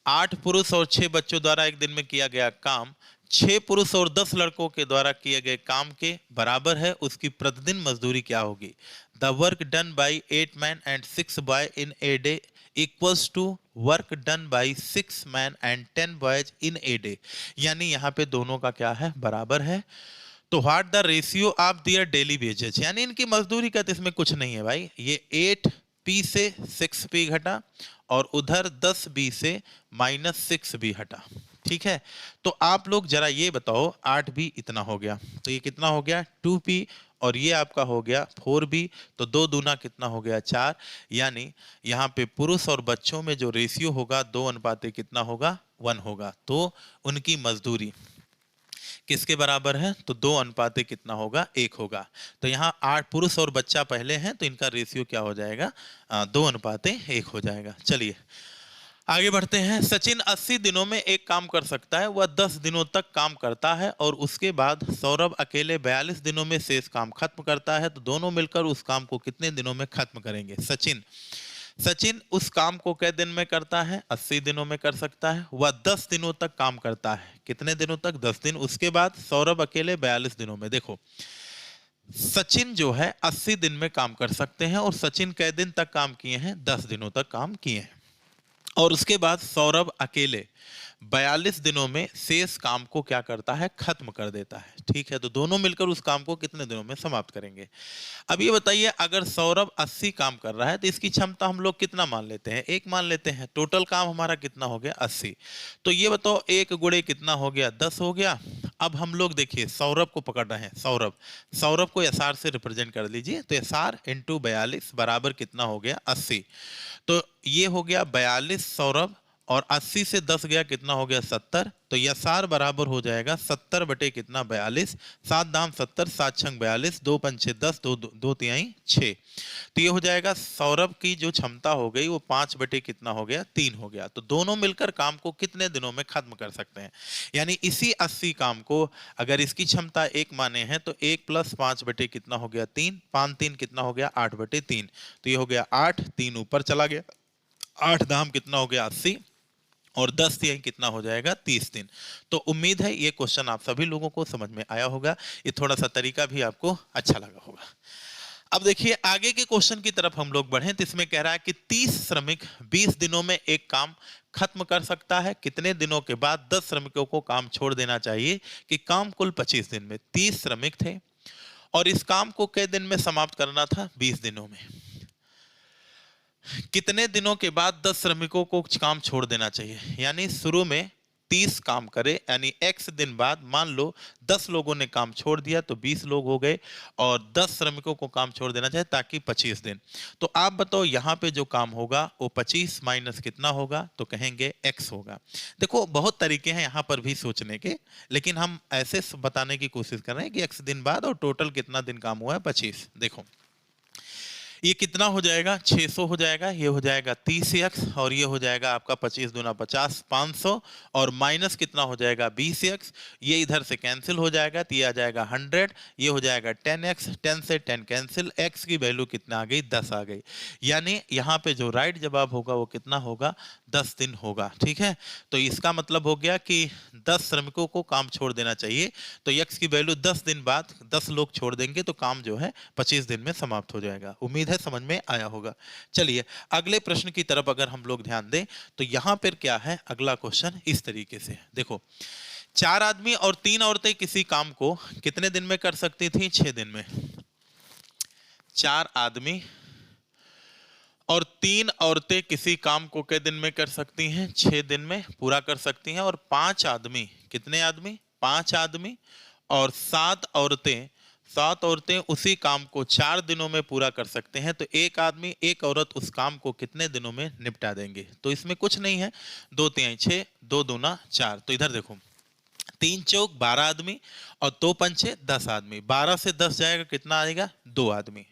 A: 8 पुरुष और 6 बच्चों द्वारा एक दिन में किया गया काम 6 पुरुष और 10 लड़कों के द्वारा किए गए काम के बराबर है, उसकी प्रतिदिन मजदूरी क्या होगी। The work done by 8 man and 6 boy in a day equals to work done by 6 man and 10 boys in a day. यानी यहाँ पे दोनों का क्या है, बराबर है। तो what the ratio of their daily wages, यानी इनकी मजदूरी का तो इसमें कुछ नहीं है भाई। ये 8p से 6p घटा और उधर 10b से -6b हटा, ठीक है। तो आप लोग जरा ये बताओ, 8b इतना हो गया, तो ये कितना हो गया 2p, और ये आपका हो गया 4b, तो 2 दूना कितना हो गया 4। यानी यहाँ पे पुरुष और बच्चों में जो रेशियो होगा 2 अनुपाते कितना होगा 1 होगा। तो उनकी मजदूरी किसके बराबर है, तो 2 अनुपाते कितना होगा 1 होगा। तो यहाँ 8 पुरुष और बच्चा पहले हैं, तो इनका रेशियो क्या हो जाएगा 2 अनुपाते 1 हो जाएगा। चलिए आगे बढ़ते हैं। सचिन 80 दिनों में एक काम कर सकता है, वह 10 दिनों तक काम करता है और उसके बाद सौरभ अकेले 42 दिनों में शेष काम खत्म करता है, तो दोनों मिलकर उस काम को कितने दिनों में खत्म करेंगे। सचिन उस काम को कितने दिन में करता है, 80 दिनों में कर सकता है। वह 10 दिनों तक काम करता है, कितने दिनों तक, 10 दिन। उसके बाद सौरभ अकेले 42 दिनों में। देखो सचिन जो है 80 दिन में काम कर सकते हैं और सचिन कै दिन तक काम किए हैं, 10 दिनों तक काम किए हैं। और उसके बाद सौरभ अकेले 42 दिनों में शेष काम को क्या करता है, खत्म कर देता है, ठीक है। तो दोनों मिलकर उस काम को कितने दिनों में समाप्त करेंगे। अब ये बताइए, अगर सौरभ 80 काम कर रहा है तो इसकी क्षमता हम लोग कितना मान लेते हैं, 1 मान लेते हैं। टोटल काम हमारा कितना हो गया 80। तो ये बताओ 1 गुणे कितना हो गया 10 हो गया। अब हम लोग देखिए सौरभ को पकड़ रहे हैं, सौरभ को एसआर से रिप्रेजेंट कर लीजिए। तो एसआर इंटू 42 बराबर कितना हो गया 80। तो ये हो गया 42 सौरभ और 80 से 10 गया कितना हो गया 70। तो एसआर बराबर हो जाएगा 70 बटे कितना 42। 7 दाम 70, 7 छंग 42, 2 पंचे 10, 2 तिहाई 6। तो ये हो जाएगा सौरभ की जो क्षमता हो गई वो 5 बटे कितना हो गया 3 हो गया। तो दोनों मिलकर काम को कितने दिनों में खत्म कर सकते हैं। यानी इसी 80 काम को अगर इसकी क्षमता 1 माने हैं तो 1 + 5 बटे कितना हो गया 3, 5 3 कितना हो गया 8 बटे 3। तो ये हो गया 8, 3 ऊपर चला गया, 8 दाम कितना हो गया 80 और 10 तिहाई कितना हो जाएगा 30 दिन। तो उम्मीद है ये क्वेश्चन आप सभी लोगों को समझ में आया होगा, ये थोड़ा सा तरीका भी आपको अच्छा लगा होगा। अब देखिए आगे के क्वेश्चन की तरफ हम लोग बढ़ें, तो इसमें कह रहा है कि 30 श्रमिक 20 दिनों में एक काम खत्म कर सकता है, कितने दिनों के बाद 10 श्रमिकों को काम छोड़ देना चाहिए कि काम कुल 25 दिन में। 30 श्रमिक थे और इस काम को कितने दिन में समाप्त करना था, 20 दिनों में। कितने दिनों के बाद 10 श्रमिकों को काम छोड़ देना चाहिए। यानी शुरू में 30 काम करे, यानी x दिन बाद मान लो 10 लोगों ने काम छोड़ दिया तो 20 लोग हो गए और 10 श्रमिकों को काम छोड़ देना चाहिए ताकि 25 दिन। तो आप बताओ यहाँ पे जो काम होगा वो 25 माइनस कितना होगा, तो कहेंगे x होगा। देखो बहुत तरीके हैं यहाँ पर भी सोचने के, लेकिन हम ऐसे बताने की कोशिश कर रहे हैं कि x दिन बाद और टोटल कितना दिन काम हुआ है 25। देखो ये कितना हो जाएगा 600 हो जाएगा, ये हो जाएगा 30x और ये हो जाएगा आपका 25 दूना 50, 500 और माइनस कितना हो जाएगा 20x। ये इधर से कैंसिल हो जाएगा तो ये आ जाएगा 100, ये हो जाएगा 10x, 10 से 10 कैंसिल, x की वैल्यू कितना आ गई 10 आ गई। यानी यहाँ पे जो राइट जवाब होगा वो कितना होगा 10 दिन होगा, ठीक है। तो इसका मतलब हो गया कि 10 श्रमिकों को काम छोड़ देना चाहिए, तो x की वैल्यू 10 दिन बाद 10 लोग छोड़ देंगे तो काम जो है 25 दिन में समाप्त हो जाएगा। उम्मीद है समझ में आया होगा। चलिए अगले प्रश्न की तरफ अगर हम लोग ध्यान दें तो यहां पर क्या है, अगला क्वेश्चन इस तरीके से देखो, 4 आदमी और 3 औरतें किसी काम को कितने दिन में कर सकती थी, 6 दिन में। 4 आदमी और 3 औरतें किसी काम को कितने दिन में कर सकती हैं, 6 दिन में पूरा कर सकती हैं। और 5 आदमी, कितने आदमी, 5 आदमी और 7 औरतें उसी काम को 4 दिनों में पूरा कर सकते हैं। तो एक आदमी एक औरत उस काम को कितने दिनों में निपटा देंगे। तो इसमें कुछ नहीं है, 2 तिहाई 6, 2 दूना 4। तो इधर देखो 3 चौक 12 आदमी और 2 पंचे 10 आदमी, 12 से 10 जाएगा कितना आएगा 2 आदमी।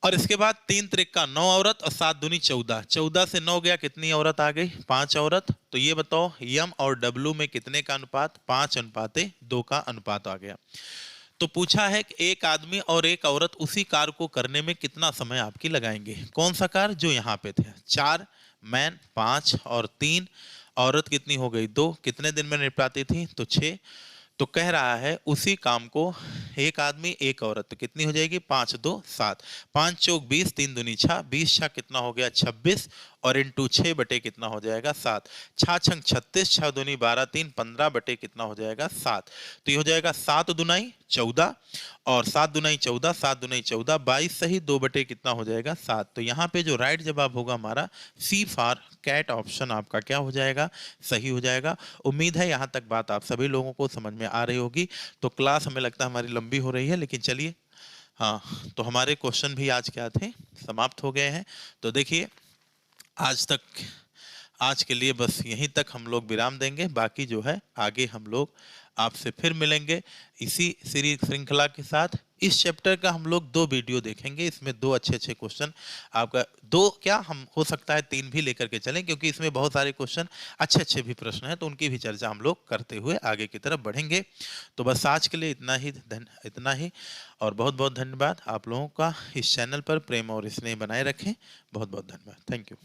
A: और इसके बाद 3 त्रिक 9 औरत और 7 दूनी 14। 14 से 9 गया, कितनी औरत आ गई? 5 औरत। तो ये बताओ यम और डब्लू में कितने का अनुपात? 5:2 का अनुपात आ गया। तो पूछा है कि एक आदमी और एक औरत उसी कार्य को करने में कितना समय आपकी लगाएंगे? कौन सा कार्य? जो यहाँ पे थे। 4 मैन, 5 और 3 औरत कितनी हो गई? 2। कितने दिन में निपटाती थी? तो 6। तो कह रहा है उसी काम को एक आदमी एक औरत, तो कितनी हो जाएगी? 5×2=7। 5 चौक 20, 3 दूनी 6, 20 छा कितना हो गया? 26 और इंटू 6 बटे कितना हो जाएगा? 7। 6 छंग 36, 6 दूनी 12, 3 15 बटे कितना हो जाएगा? 7। तो ये हो जाएगा 7 दुनाई 14 और 7 दुनाई 14, 7 दुनाई 14, 22 सही 2 बटे कितना हो जाएगा? 7। तो यहाँ पे जो राइट जवाब होगा हमारा सी फॉर कैट ऑप्शन आपका क्या हो जाएगा? सही हो जाएगा। उम्मीद है यहाँ तक बात आप सभी लोगों को समझ में आ रही होगी। तो क्लास हमें लगता है हमारी लंबी हो रही है, लेकिन चलिए, हाँ, तो हमारे क्वेश्चन भी आज क्या थे? समाप्त हो गए हैं। तो देखिए, आज के लिए बस यहीं तक हम लोग विराम देंगे। बाकी जो है आगे हम लोग आपसे फिर मिलेंगे इसी सीरीज श्रृंखला के साथ। इस चैप्टर का हम लोग 2 वीडियो देखेंगे। इसमें 2 अच्छे क्वेश्चन आपका, 2 क्या, हम हो सकता है 3 भी लेकर के चलें, क्योंकि इसमें बहुत सारे क्वेश्चन अच्छे भी प्रश्न हैं, तो उनकी भी चर्चा हम लोग करते हुए आगे की तरफ बढ़ेंगे। तो बस आज के लिए इतना ही और बहुत बहुत धन्यवाद। आप लोगों का इस चैनल पर प्रेम और स्नेह बनाए रखें। बहुत बहुत धन्यवाद। Thank you.